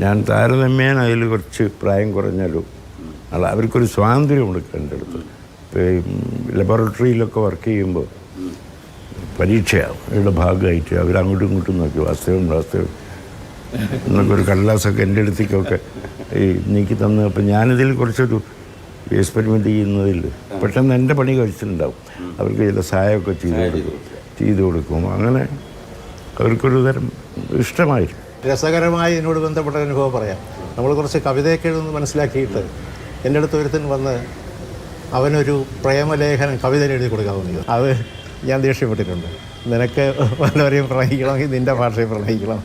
ഞാൻ താരതമ്യേന അതിൽ കുറച്ച് പ്രായം കുറഞ്ഞാലും അവർക്കൊരു സ്വാതന്ത്ര്യം കൊടുക്കുക എൻ്റെ അടുത്ത്. ലബോറട്ടറിയിലൊക്കെ വർക്ക് ചെയ്യുമ്പോൾ പരീക്ഷയാവും അവരുടെ ഭാഗമായിട്ട് അവരങ്ങോട്ടും ഇങ്ങോട്ടും നോക്കി വാസ്തവം എന്നൊക്കെ ഒരു കടലാസൊക്കെ എൻ്റെ അടുത്തേക്കൊക്കെ നീക്കി തന്നു. അപ്പം ഞാനിതിൽ കുറച്ചൊരു എക്സ്പെരിമെൻ്റ് ചെയ്യുന്നതിൽ പെട്ടെന്ന് എൻ്റെ പണി കഴിച്ചിട്ടുണ്ടാവും. അവർക്ക് ചില സഹായമൊക്കെ ചെയ്തു കൊടുക്കും. അങ്ങനെ അവർക്കൊരു തരം ഇഷ്ടമായിരുന്നു. രസകരമായി എന്നോട് ബന്ധപ്പെട്ട അനുഭവം പറയാം. നമ്മൾ കുറച്ച് കവിതയൊക്കെ എഴുതുന്നത് മനസ്സിലാക്കിയിട്ട് എൻ്റെ അടുത്ത് ഒരുത്തൻ വന്ന് അവനൊരു പ്രേമലേഖനം കവിത എഴുതി കൊടുക്കാമെന്ന്. അത് ഞാൻ ദേഷ്യപ്പെട്ടിട്ടുണ്ട്. നിനക്ക് വല്ലവരെയും പ്രണയിക്കണമെങ്കിൽ നിൻ്റെ ഭാഷയെ പ്രണയിക്കണം.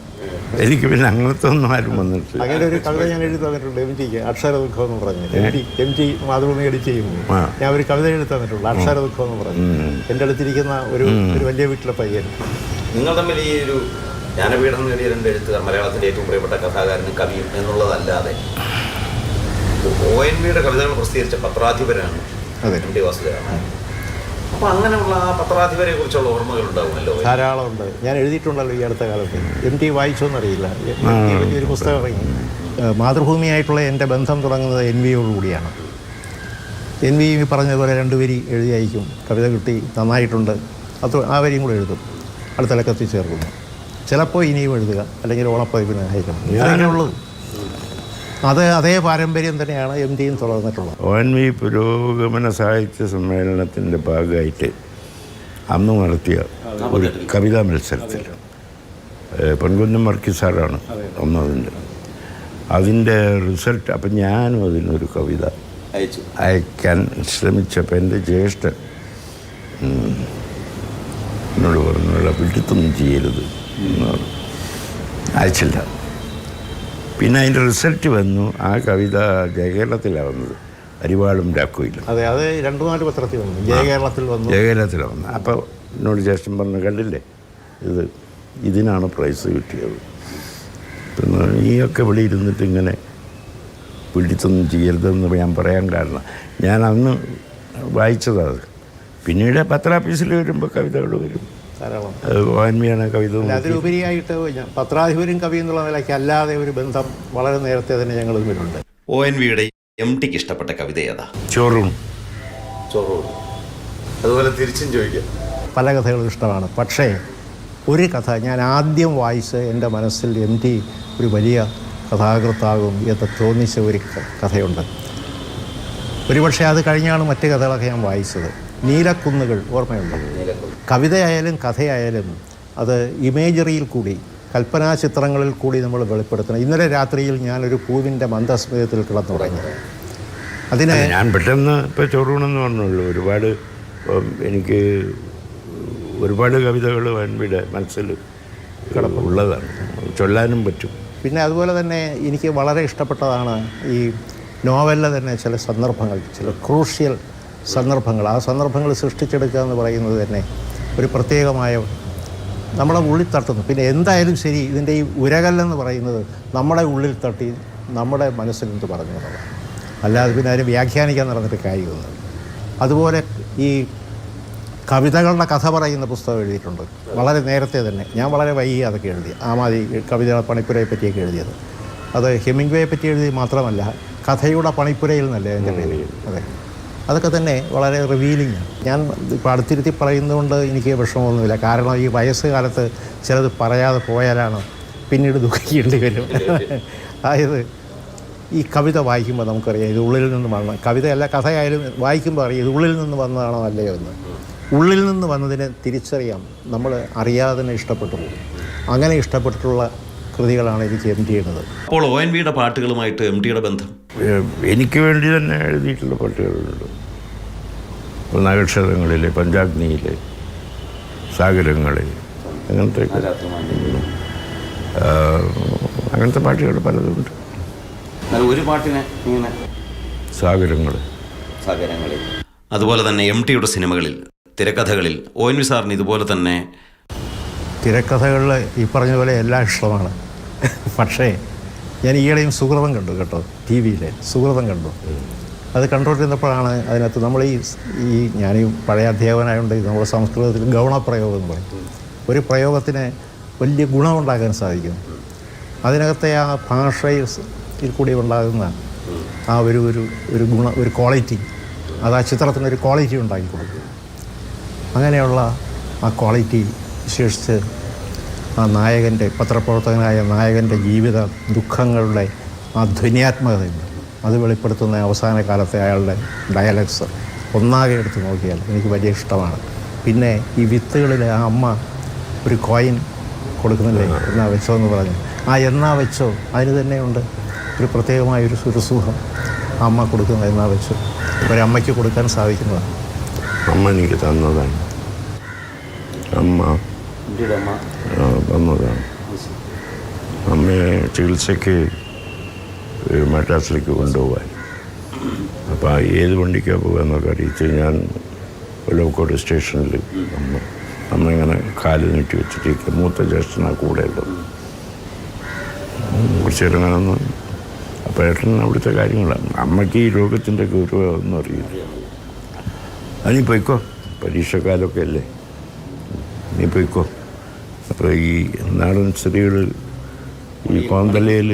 എനിക്ക് പിന്നെ അങ്ങനത്തെ ഒന്നും ആരും വന്നിട്ട് അങ്ങനെ ഒരു കവിത ഞാൻ എഴുതി തന്നിട്ടുണ്ട് MTക്ക്, അക്ഷരദുഃഖം എന്ന് പറഞ്ഞ്. MT മാതൃഭൂമി എഡിറ്റ് ചെയ്യുമ്പോൾ ഞാൻ ഒരു കവിത എഴുതി തന്നിട്ടുണ്ട്, അക്ഷരദുഃഖം എന്ന് പറഞ്ഞു. എൻ്റെ അടുത്തിരിക്കുന്ന ഒരു വലിയ വീട്ടിലെ പയ്യൻ. നിങ്ങൾ തമ്മിൽ ഈ ഒരു ജ്ഞാനപീഠം നേടിയ 2 എഴുത്തുകാർ, മലയാളത്തിൻ്റെ ഏറ്റവും പ്രിയപ്പെട്ട കഥാകാരനും കവിയും എന്നുള്ളതല്ലാതെ ONV കവിതകൾ പ്രസിദ്ധീകരിച്ച പത്രാധിപരാണ് MT വാസുദേവൻ. അപ്പോൾ അങ്ങനെയുള്ള ആ പത്രാധിപരെ കുറിച്ചുള്ള ഓർമ്മകൾ ഉണ്ടാവുമല്ലോ? ധാരാളം ഉണ്ട്. ഞാൻ എഴുതിയിട്ടുണ്ടല്ലോ ഈ അടുത്ത കാലത്ത്. MT വായിച്ചോന്നറിയില്ല. വലിയൊരു പുസ്തകം ഇറങ്ങി. മാതൃഭൂമിയായിട്ടുള്ള എൻ്റെ ബന്ധം തുടങ്ങുന്നത് NVയോടുകൂടിയാണ്. NV പറഞ്ഞതുപോലെ 2 വരി എഴുതി അയക്കും, കവിത കിട്ടി നന്നായിട്ടുണ്ട്, അത് ആ വരിയും കൂടെ എഴുതും, അടുത്ത ലക്കത്തിൽ ചേർക്കുന്നു. ചിലപ്പോൾ ഇനിയും എഴുതുക, അല്ലെങ്കിൽ ഓണപ്പതിപ്പിന് അയക്കണം. അങ്ങനെയുള്ളൂ. അതേ പാരമ്പര്യം തന്നെയാണ് MTയും തുടർന്നിട്ടുള്ളത്. ONV പുരോഗമന സാഹിത്യ സമ്മേളനത്തിൻ്റെ ഭാഗമായിട്ട് അന്ന് നടത്തിയ ഒരു കവിതാ മത്സരത്തിൽ പൊൻകുന്നം വർക്കി സാറാണ് ഒന്നതിൻ്റെ. അതിൻ്റെ റിസൾട്ട് അപ്പം ഞാനും അതിനൊരു കവിത അയക്കാൻ ശ്രമിച്ചപ്പോൾ എൻ്റെ ജ്യേഷ്ഠൻ എന്നോട് പറഞ്ഞുള്ള പിടുത്തൊന്നും ചെയ്യരുത് എന്ന് പറഞ്ഞു. അയച്ചില്ല. പിന്നെ അതിൻ്റെ റിസൾട്ട് വന്നു. ആ കവിത ജയകേരളത്തിലാണ് വന്നത്, അരിവാളും രാക്കോയിലും. അതെ, അത് 2-4 പത്രത്തിൽ വന്നു. ജയകേരളത്തിലാണ് വന്നു. അപ്പോൾ എന്നോട് ജ്യേഷ്ഠൻ പറഞ്ഞു, കണ്ടില്ലേ ഇതിനാണ് പ്രൈസ് കിട്ടിയത്. പിന്നെ നീയൊക്കെ ഇവിടെ ഇരുന്നിട്ട് ഇങ്ങനെ പിടിത്തൊന്നും ചെയ്യരുതെന്ന് ഞാൻ പറയാൻ കാരണം ഞാൻ അന്ന് വായിച്ചതാണ്. പിന്നീട് പത്രാഫീസിൽ വരുമ്പോൾ കവിതകൾ വരും. ONVയാണ് കവിത. അതിലുപരിയായിട്ട് പത്രാധിപരും കവി എന്നുള്ള നിലയ്ക്ക് അല്ലാതെ ഒരു ബന്ധം വളരെ നേരത്തെ തന്നെ ഞങ്ങൾ തമ്മിലുണ്ട്. ONVയുടെ MTക്ക് ഇഷ്ടപ്പെട്ട കവിത ഏതാ? ചോറൂൺ. അതുപോലെ തിരിച്ചും ചോദിക്കാം. പല കഥകളും ഇഷ്ടമാണ്. പക്ഷേ ഒരു കഥ ഞാൻ ആദ്യം വായിച്ച് എൻ്റെ മനസ്സിൽ MT ഒരു വലിയ കഥാകൃത്താകും എന്ന് തോന്നിച്ച ഒരു കഥയുണ്ട്. ഒരുപക്ഷെ അത് കഴിഞ്ഞാണ് മറ്റ് കഥകളൊക്കെ ഞാൻ വായിച്ചത്. നീലക്കുന്നുകൾ ഓർമ്മയുണ്ട്. കവിതയായാലും കഥയായാലും അത് ഇമേജറിയിൽ കൂടി, കൽപ്പനാ ചിത്രങ്ങളിൽ കൂടി നമ്മൾ വെളിപ്പെടുത്തണം. ഇന്നലെ രാത്രിയിൽ ഞാനൊരു പൂവിൻ്റെ മന്ദസ്മിതത്തിൽ കിടന്നുറങ്ങി. അതിന് ഞാൻ പെട്ടെന്ന് ഇപ്പോൾ ചോറൂണെന്ന് പറഞ്ഞുള്ളൂ. എനിക്ക് ഒരുപാട് കവിതകൾ ONVയുടെ മനസ്സിൽ ഉള്ളതാണ്, ചൊല്ലാനും പറ്റും. പിന്നെ അതുപോലെ തന്നെ എനിക്ക് വളരെ ഇഷ്ടപ്പെട്ടതാണ് ഈ നോവലിലെ തന്നെ ചില സന്ദർഭങ്ങൾ, ചില ക്രൂഷ്യൽ സന്ദർഭങ്ങൾ. ആ സന്ദർഭങ്ങൾ സൃഷ്ടിച്ചെടുക്കുക എന്ന് പറയുന്നത് തന്നെ ഒരു പ്രത്യേകമായ നമ്മളെ ഉള്ളിൽ തട്ടുന്നു. പിന്നെ എന്തായാലും ശരി, ഇതിൻ്റെ ഈ ഉരകല്ലെന്ന് പറയുന്നത് നമ്മുടെ ഉള്ളിൽ തട്ടി നമ്മുടെ മനസ്സിലെന്ത് പറഞ്ഞു എന്നുള്ളതാണ്. അല്ലാതെ പിന്നെ അതിന് വ്യാഖ്യാനിക്കാൻ നടന്നിട്ട് കാര്യമൊന്നും. അതുപോലെ ഈ കവിതകളുടെ കഥ പറയുന്ന പുസ്തകം എഴുതിയിട്ടുണ്ട് വളരെ നേരത്തെ തന്നെ. ഞാൻ വളരെ വൈകി അതൊക്കെ എഴുതി. ആമാതി കവിതയുടെ പണിപ്പുരയെ പറ്റിയൊക്കെ എഴുതിയത്. അത് ഹെമിംഗ്വേയെ പറ്റി എഴുതി മാത്രമല്ല, കഥയുടെ പണിപ്പുരയിൽ നിന്നല്ലേ എൻ്റെ പേര്. അതെ, അതൊക്കെ തന്നെ വളരെ റിവീലിംഗ് ആണ്. ഞാൻ ഇപ്പോൾ അടുത്തിരുത്തി പറയുന്നതുകൊണ്ട് എനിക്ക് വിഷമമൊന്നുമില്ല. കാരണം ഈ വയസ്സുകാലത്ത് ചിലത് പറയാതെ പോയാലാണ് പിന്നീട് ദുഃഖിക്കേണ്ടി വരും. അതായത് ഈ കവിത വായിക്കുമ്പോൾ നമുക്കറിയാം ഇത് ഉള്ളിൽ നിന്ന് വന്ന കവിതയല്ല, കഥയായാലും വായിക്കുമ്പോൾ അറിയാം ഇത് ഉള്ളിൽ നിന്ന് വന്നതാണോ അല്ലയോ എന്ന്. ഉള്ളിൽ നിന്ന് വന്നതിനെ തിരിച്ചറിയാം, നമ്മൾ അറിയാതെ തന്നെ ഇഷ്ടപ്പെട്ടു പോകും. അങ്ങനെ ഇഷ്ടപ്പെട്ടിട്ടുള്ള കൃതികളാണ് എനിക്ക് MT ചെയ്യുന്നത്. അപ്പോൾ ONVയുടെ പാട്ടുകളുമായിട്ട് MTയുടെ ബന്ധം? എനിക്ക് വേണ്ടി തന്നെ എഴുതിയിട്ടുള്ള പാട്ടുകളുണ്ട്. നക്ഷത്രങ്ങളിലെ, പഞ്ചാഗ്നിയിലെ, സാഗരങ്ങളെ, അങ്ങനത്തെ പാട്ടുകൾ പലതുണ്ട്. ഒരു പാട്ടിനെ ഇങ്ങനെ സാഗരങ്ങൾ. അതുപോലെ തന്നെ MTയുടെ സിനിമകളിൽ, തിരക്കഥകളിൽ ONV സാറിന് ഇതുപോലെ തന്നെ തിരക്കഥകളിൽ ഈ പറഞ്ഞ പോലെ എല്ലാം ഇഷ്ടമാണ്. പക്ഷേ ഞാൻ ഈയിടെയും സുഹൃതം കണ്ടു കേട്ടോ, TV-യിൽ സുഹൃതം കണ്ടു. അത് കണ്ടുകൊണ്ടിരുന്നപ്പോഴാണ് അതിനകത്ത് നമ്മൾ ഈ ഞാനീ പഴയ അധ്യാപകനായതുകൊണ്ട് നമ്മുടെ സംസ്കൃതത്തിൽ ഗൗണപ്രയോഗം എന്ന് പറയും. ഒരു പ്രയോഗത്തിന് വലിയ ഗുണമുണ്ടാക്കാൻ സാധിക്കും. അതിനകത്തെ ആ ഭാഷയിൽ കൂടി ഉണ്ടാകുന്ന ആ ഒരു ഗുണം, ഒരു ക്വാളിറ്റി, അത് ആ ചിത്രത്തിനൊരു ക്വാളിറ്റി ഉണ്ടാക്കി കൊടുക്കും. അങ്ങനെയുള്ള ആ ക്വാളിറ്റി വിശേഷിച്ച് ആ നായകൻ്റെ, പത്രപ്രവർത്തകനായ നായകൻ്റെ ജീവിത ദുഃഖങ്ങളുടെ ആ ധ്വന്യാത്മകതയുണ്ട്. അത് വെളിപ്പെടുത്തുന്ന അവസാന കാലത്തെ അയാളുടെ ഡയലക്ട്സ് ഒന്നാകെ എടുത്ത് നോക്കിയാൽ എനിക്ക് വലിയ ഇഷ്ടമാണ്. പിന്നെ ഈ വിത്തുകളിൽ ആ അമ്മ ഒരു കോയിൻ കൊടുക്കുന്നില്ലേ, എന്നാ വെച്ചോ എന്ന് പറഞ്ഞു. ആ എന്നാ വെച്ചോ അതിന് തന്നെയുണ്ട് ഒരു പ്രത്യേകമായൊരു സുഖം. ആ അമ്മ കൊടുക്കുന്നത് എന്നാ വെച്ചോ ഒരമ്മയ്ക്ക് കൊടുക്കാൻ സാധിക്കുന്നതാണ്. അമ്മ എനിക്ക് തന്നതാണ്. അമ്മ തന്നതാണ്. അമ്മയെ ചികിത്സയ്ക്ക് മദ്രാസിലേക്ക് കൊണ്ടുപോകാൻ. അപ്പോൾ ഏത് വണ്ടിക്കാണ് പോകുക എന്നൊക്കെ അറിയിച്ച് ഞാൻ വെള്ളക്കോട് സ്റ്റേഷനിൽ അമ്മ നമ്മളിങ്ങനെ കാല് നീട്ടി വെച്ചിട്ട് മൂത്ത ജ്യേഷ്ഠനാണ് കൂടെ ഉള്ളത്. കുറച്ച് നേരം അങ്ങനെ ഒന്ന് അപ്പോൾ ഏട്ടൻ അവിടുത്തെ കാര്യങ്ങളാണ്. അമ്മയ്ക്ക് ഈ രോഗത്തിൻ്റെ ഗൗരവം ഒന്നും അറിയില്ല. നീ പോയിക്കോ, പരീക്ഷക്കാലമൊക്കെ അല്ലേ, നീ പോയിക്കോ. അപ്പോൾ ഈ നാടൻ സ്ത്രീകൾ ഈ കോന്തലയിൽ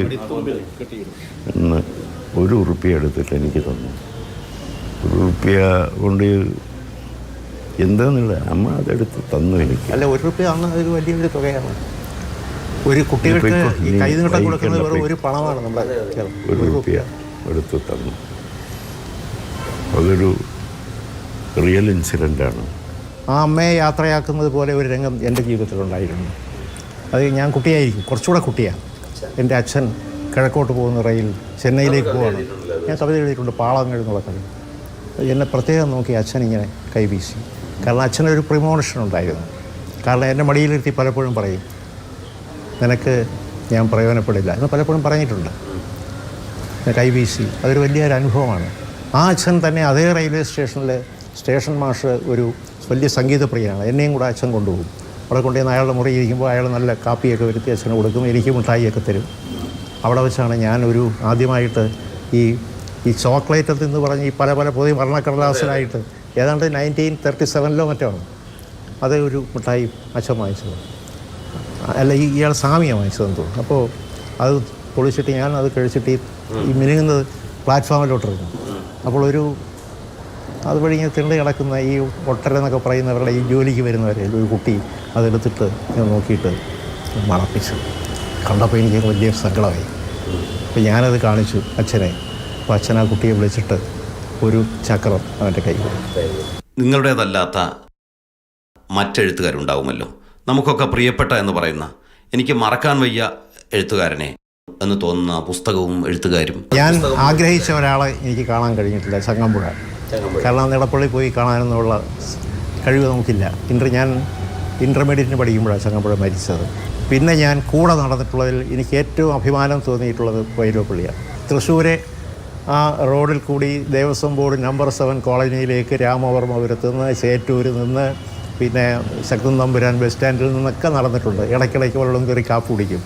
ഇന്ന് 1 ഉറുപ്പ്യ എടുത്തിട്ട് എനിക്ക് തന്നു. 1 ഉറുപ്പ്യ കൊണ്ട് എന്താണെന്നില്ല, അമ്മ അതെടുത്ത് തന്നു എനിക്ക്. അല്ല, 1 രൂപ ആണ്, അതൊരു വലിയൊരു തുകയാണ്. ഒരു കുട്ടികൾക്ക് ഈ കൈ നീട്ടം കൊടുക്കുന്നത് വെറും ഒരു പണമാണ്. നമ്മുടെ 1 ഉറുപ്പ്യ എടുത്ത് തന്നു. അതൊരു റിയൽ ഇൻസിഡൻ്റാണ്. ആ അമ്മയെ യാത്രയാക്കുന്നത് പോലെ ഒരു രംഗം എൻ്റെ ജീവിതത്തിലുണ്ടായിരുന്നു. അത് ഞാൻ കുട്ടിയായിരിക്കും, കുറച്ചുകൂടെ കുട്ടിയാണ്. എൻ്റെ അച്ഛൻ കിഴക്കോട്ട് പോകുന്ന റെയിൽ ചെന്നൈയിലേക്ക് പോവാണ്. ഞാൻ കവിത എഴുതിയിട്ടുണ്ട്, പാളങ്ങൾ എന്നുള്ള കവിത. എന്നെ പ്രത്യേകം നോക്കി അച്ഛൻ ഇങ്ങനെ കൈവീശി. കാരണം അച്ഛനൊരു പ്രിമോഷൻ ഉണ്ടായിരുന്നു. കാരണം എൻ്റെ മടിയിലിരുത്തി പലപ്പോഴും പറയും, നിനക്ക് ഞാൻ പ്രയോജനപ്പെടില്ല എന്ന് പലപ്പോഴും പറഞ്ഞിട്ടുണ്ട്. കൈവീശി, അതൊരു വലിയൊരു അനുഭവമാണ്. ആ അച്ഛൻ തന്നെ അതേ റെയിൽവേ സ്റ്റേഷനിൽ സ്റ്റേഷൻ മാഷ് ഒരു വലിയ സംഗീതപ്രിയനാണ്. എന്നെയും കൂടെ അച്ഛൻ കൊണ്ടുപോകും. അവിടെ കൊണ്ടുവന്ന് അയാളുടെ മുറി ഇരിക്കുമ്പോൾ അയാൾ നല്ല കാപ്പിയൊക്കെ വരുത്തി അച്ഛന് കൊടുക്കും, എനിക്ക് മിഠായിയൊക്കെ തരും. അവിടെ വെച്ചാണ് ഞാനൊരു ആദ്യമായിട്ട് ഈ ചോക്ലേറ്റ് എന്ന് പറഞ്ഞ് ഈ പല പുതിയ വർണ്ണക്കടലാസിലായിട്ട് ഏതാണ്ട് 1937 മറ്റോ അത് ഒരു മിഠായി അച്ഛൻ വാങ്ങിച്ചത്. അല്ല, ഇയാൾ സ്വാമിയാണ് വാങ്ങിച്ചതെന്ന് തോന്നുന്നു. അപ്പോൾ അത് പൊളിച്ചിട്ട് ഞാൻ അത് കഴിച്ചിട്ട് ഈ മിനുങ്ങുന്നത് പ്ലാറ്റ്ഫോമിലോട്ടിരുന്നു. അപ്പോൾ അതുവഴി ഇങ്ങനെ തിണ്ടി കിടക്കുന്ന ഈ ഒട്ടരെന്നൊക്കെ പറയുന്നവരുടെ ഈ ജോലിക്ക് വരുന്നവരെ ഒരു കുട്ടി അതെടുത്തിട്ട് ഞാൻ നോക്കിയിട്ട് മണപ്പിച്ചു. കണ്ടപ്പോൾ എനിക്ക് വലിയ സങ്കടമായി. അപ്പോൾ ഞാനത് കാണിച്ചു അച്ഛനെ. അപ്പോൾ അച്ഛൻ ആ കുട്ടിയെ വിളിച്ചിട്ട് ഒരു ചക്രം അവൻ്റെ കൈ കൊടുത്തു. നിങ്ങളുടേതല്ലാത്ത മറ്റെഴുത്തുകാരുണ്ടാവുമല്ലോ, നമുക്കൊക്കെ പ്രിയപ്പെട്ട എന്ന് പറയുന്ന, എനിക്ക് മറക്കാൻ വയ്യ എഴുത്തുകാരനെ എന്ന് തോന്നുന്ന പുസ്തകവും എഴുത്തുകാരും. ഞാൻ ആഗ്രഹിച്ച ഒരാളെ എനിക്ക് കാണാൻ കഴിഞ്ഞിട്ടില്ല, ചങ്ങമ്പുഴ. കാരണം നെടപ്പള്ളി പോയി കാണാനെന്നുള്ള കഴിവ് നമുക്കില്ല. ഞാൻ ഇൻ്റർമീഡിയറ്റിന് പഠിക്കുമ്പോഴാണ് ചങ്ങമ്പുഴ മരിച്ചത്. പിന്നെ ഞാൻ കൂടെ നടന്നിട്ടുള്ളതിൽ എനിക്ക് ഏറ്റവും അഭിമാനം തോന്നിയിട്ടുള്ളത് വൈലോപ്പള്ളിയാണ്. തൃശ്ശൂരെ ആ റോഡിൽ കൂടി ദേവസ്വം ബോർഡ് നമ്പർ 7 കോളനിയിലേക്ക് രാമവർമ്മപുരത്ത് നിന്ന് ചേറ്റൂരിൽ നിന്ന് പിന്നെ ശക്തൻ തമ്പുരാൻ ബസ് സ്റ്റാൻഡിൽ നിന്നൊക്കെ നടന്നിട്ടുണ്ട്. ഇടയ്ക്കിടയ്ക്ക് വെള്ളം കയറി കാപ്പ് കുടിക്കും.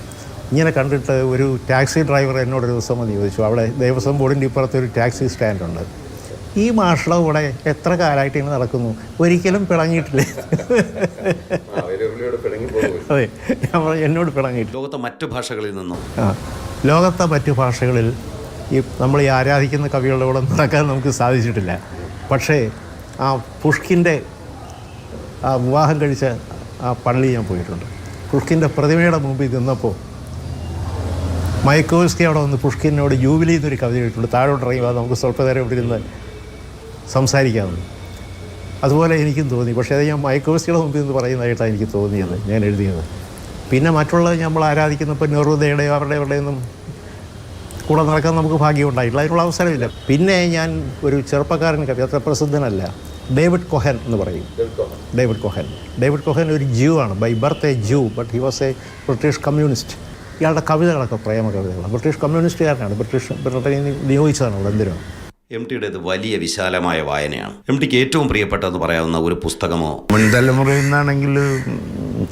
ഇങ്ങനെ കണ്ടിട്ട് ഒരു ടാക്സി ഡ്രൈവർ എന്നോടൊരു ദിവസം വന്ന് ചോദിച്ചു, അവിടെ ദേവസ്വം ബോർഡിൻ്റെ ഇപ്പുറത്ത് ഒരു ടാക്സി സ്റ്റാൻഡുണ്ട്, ഈ മാഷയുടെ കൂടെ എത്ര കാലമായിട്ട് ഇങ്ങനെ നടക്കുന്നു, ഒരിക്കലും പിണങ്ങിയിട്ടില്ലേ? അതെ, എന്നോട് പിണങ്ങിയിട്ടില്ല. ലോകത്തെ മറ്റു ഭാഷകളിൽ നിന്നും ലോകത്തെ മറ്റു ഭാഷകളിൽ നമ്മൾ ഈ ആരാധിക്കുന്ന കവികളുടെ കൂടെ നടക്കാൻ നമുക്ക് സാധിച്ചിട്ടില്ല. പക്ഷേ ആ പുഷ്കിൻ്റെ ആ വിവാഹം കഴിച്ച ആ പള്ളി ഞാൻ പോയിട്ടുണ്ട്. പുഷ്കിൻ്റെ പ്രതിമയുടെ മുമ്പിൽ നിന്നപ്പോൾ മയക്കോവ്സ്കി അവിടെ വന്ന് പുഷ്കിനോട് ജൂബിലി എന്നൊരു കവിത എഴുതിയിട്ടുണ്ട്, താഴോട്ട് ഇറങ്ങി നമുക്ക് സ്വല്പനേരം ഇവിടെ ഇരുന്ന് സംസാരിക്കാമെന്ന്. അതുപോലെ എനിക്കും തോന്നി. പക്ഷേ അത് ഞാൻ മയക്കോവ്സ്കിയുടെ മുമ്പിൽ നിന്ന് പറയുന്നതായിട്ടാണ് എനിക്ക് തോന്നിയത്, ഞാൻ എഴുതിയത്. പിന്നെ മറ്റുള്ളത് നമ്മൾ ആരാധിക്കുന്നപ്പോൾ നെഹ്റുദയുടെയോ അവരുടെയൊന്നും കൂടെ നടക്കാൻ നമുക്ക് ഭാഗ്യം ഉണ്ടായിട്ടില്ല, അതിനുള്ള അവസരമില്ല. പിന്നെ ഞാൻ ഒരു ചെറുപ്പക്കാരൻ കവി, അത്ര പ്രസിദ്ധനല്ല, ഡേവിഡ് കൊഹൻ എന്ന് പറയും. ഡേവിഡ് കൊഹൻ ഒരു ജ്യൂ ആണ്, by birth a Jew, but he was a British communist. ഇയാളുടെ കവിതകളൊക്കെ പ്രേമ കവിതകളാണ്. ബ്രിട്ടീഷ് കമ്മ്യൂണിസ്റ്റുകാരനാണ്, ബ്രിട്ടനിൽ നിയോഗിച്ചതാണ് അവിടെ. എന്തിനോ MTയുടേത് വലിയ വിശാലമായ വായനയാണ്. MTക്ക് ഏറ്റവും പ്രിയപ്പെട്ടതെന്ന് പറയാവുന്ന ഒരു പുസ്തകമോ? മുൻതലമുറയിൽ നിന്നാണെങ്കിൽ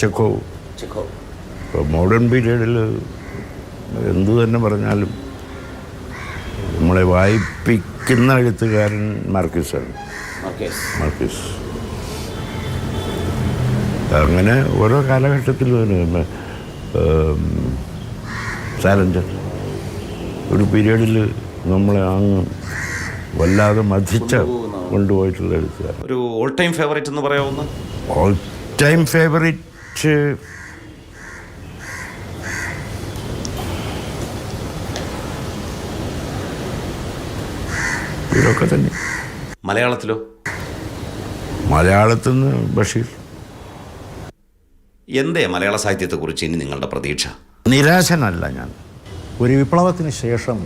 ചെക്കോവ്. ഇപ്പോൾ മോഡേൺ പീരീഡിൽ എന്തു തന്നെ പറഞ്ഞാലും നമ്മളെ വായിപ്പിക്കുന്ന എഴുത്തുകാരൻ മാർക്കിസാണ്. മാർക്കിസ് അങ്ങനെ ഓരോ കാലഘട്ടത്തിലും സാലഞ്ചർ ഒരു പീരീഡിൽ നമ്മളെ അങ്ങ് വല്ലാതെ മതിച്ച കൊണ്ടുപോയിട്ടുള്ള എഴുത്തുകാരൻ. ഒരു ഓൾ ടൈം ഫേവറേറ്റ് എന്ന് പറയാവുന്ന? ഓൾ ടൈം ഫേവറേറ്റ് ഇതൊക്കെ തന്നെ. മലയാളത്തിലോ? മലയാളത്തിൽ നിന്ന് ബഷീർ. എന്തേ മലയാള സാഹിത്യത്തെക്കുറിച്ച് ഇനി നിങ്ങളുടെ പ്രതീക്ഷ? നിരാശനല്ല ഞാൻ. ഒരു വിപ്ലവത്തിന് ശേഷം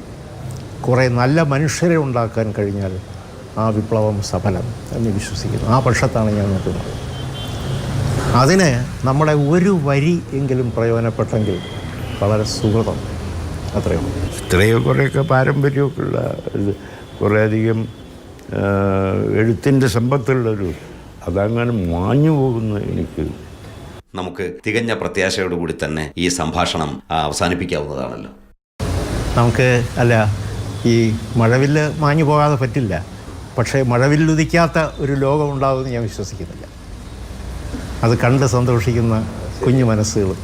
കുറേ നല്ല മനുഷ്യരെ ഉണ്ടാക്കാൻ കഴിഞ്ഞാൽ ആ വിപ്ലവം സഫലം എന്ന് വിശ്വസിക്കുന്നു. ആ പക്ഷത്താണ് ഞാൻ നോക്കുന്നത്. അതിന് നമ്മുടെ ഒരു വരി എങ്കിലും പ്രയോജനപ്പെട്ടെങ്കിൽ വളരെ സുഹൃതം. അത്രയും ഇത്രയോ കുറേയൊക്കെ പാരമ്പര്യമൊക്കെ ഉള്ള കുറേയധികം എഴുത്തിൻ്റെ സമ്പത്തുള്ളൊരു അതങ്ങനെ മാഞ്ഞു പോകുന്ന എനിക്ക് നമുക്ക് തികഞ്ഞ പ്രത്യാശയോടുകൂടി തന്നെ ഈ സംഭാഷണം അവസാനിപ്പിക്കാവുന്നതാണല്ലോ. നമുക്ക് ഈ മഴവില്ല് മാഞ്ഞു പോകാതെ പറ്റില്ല. പക്ഷേ മഴവില്ലുദിക്കാത്ത ഒരു ലോകം ഉണ്ടാകുമെന്ന് ഞാൻ വിശ്വസിക്കുന്നില്ല. അത് കണ്ട് സന്തോഷിക്കുന്ന കുഞ്ഞു മനസ്സുകൾ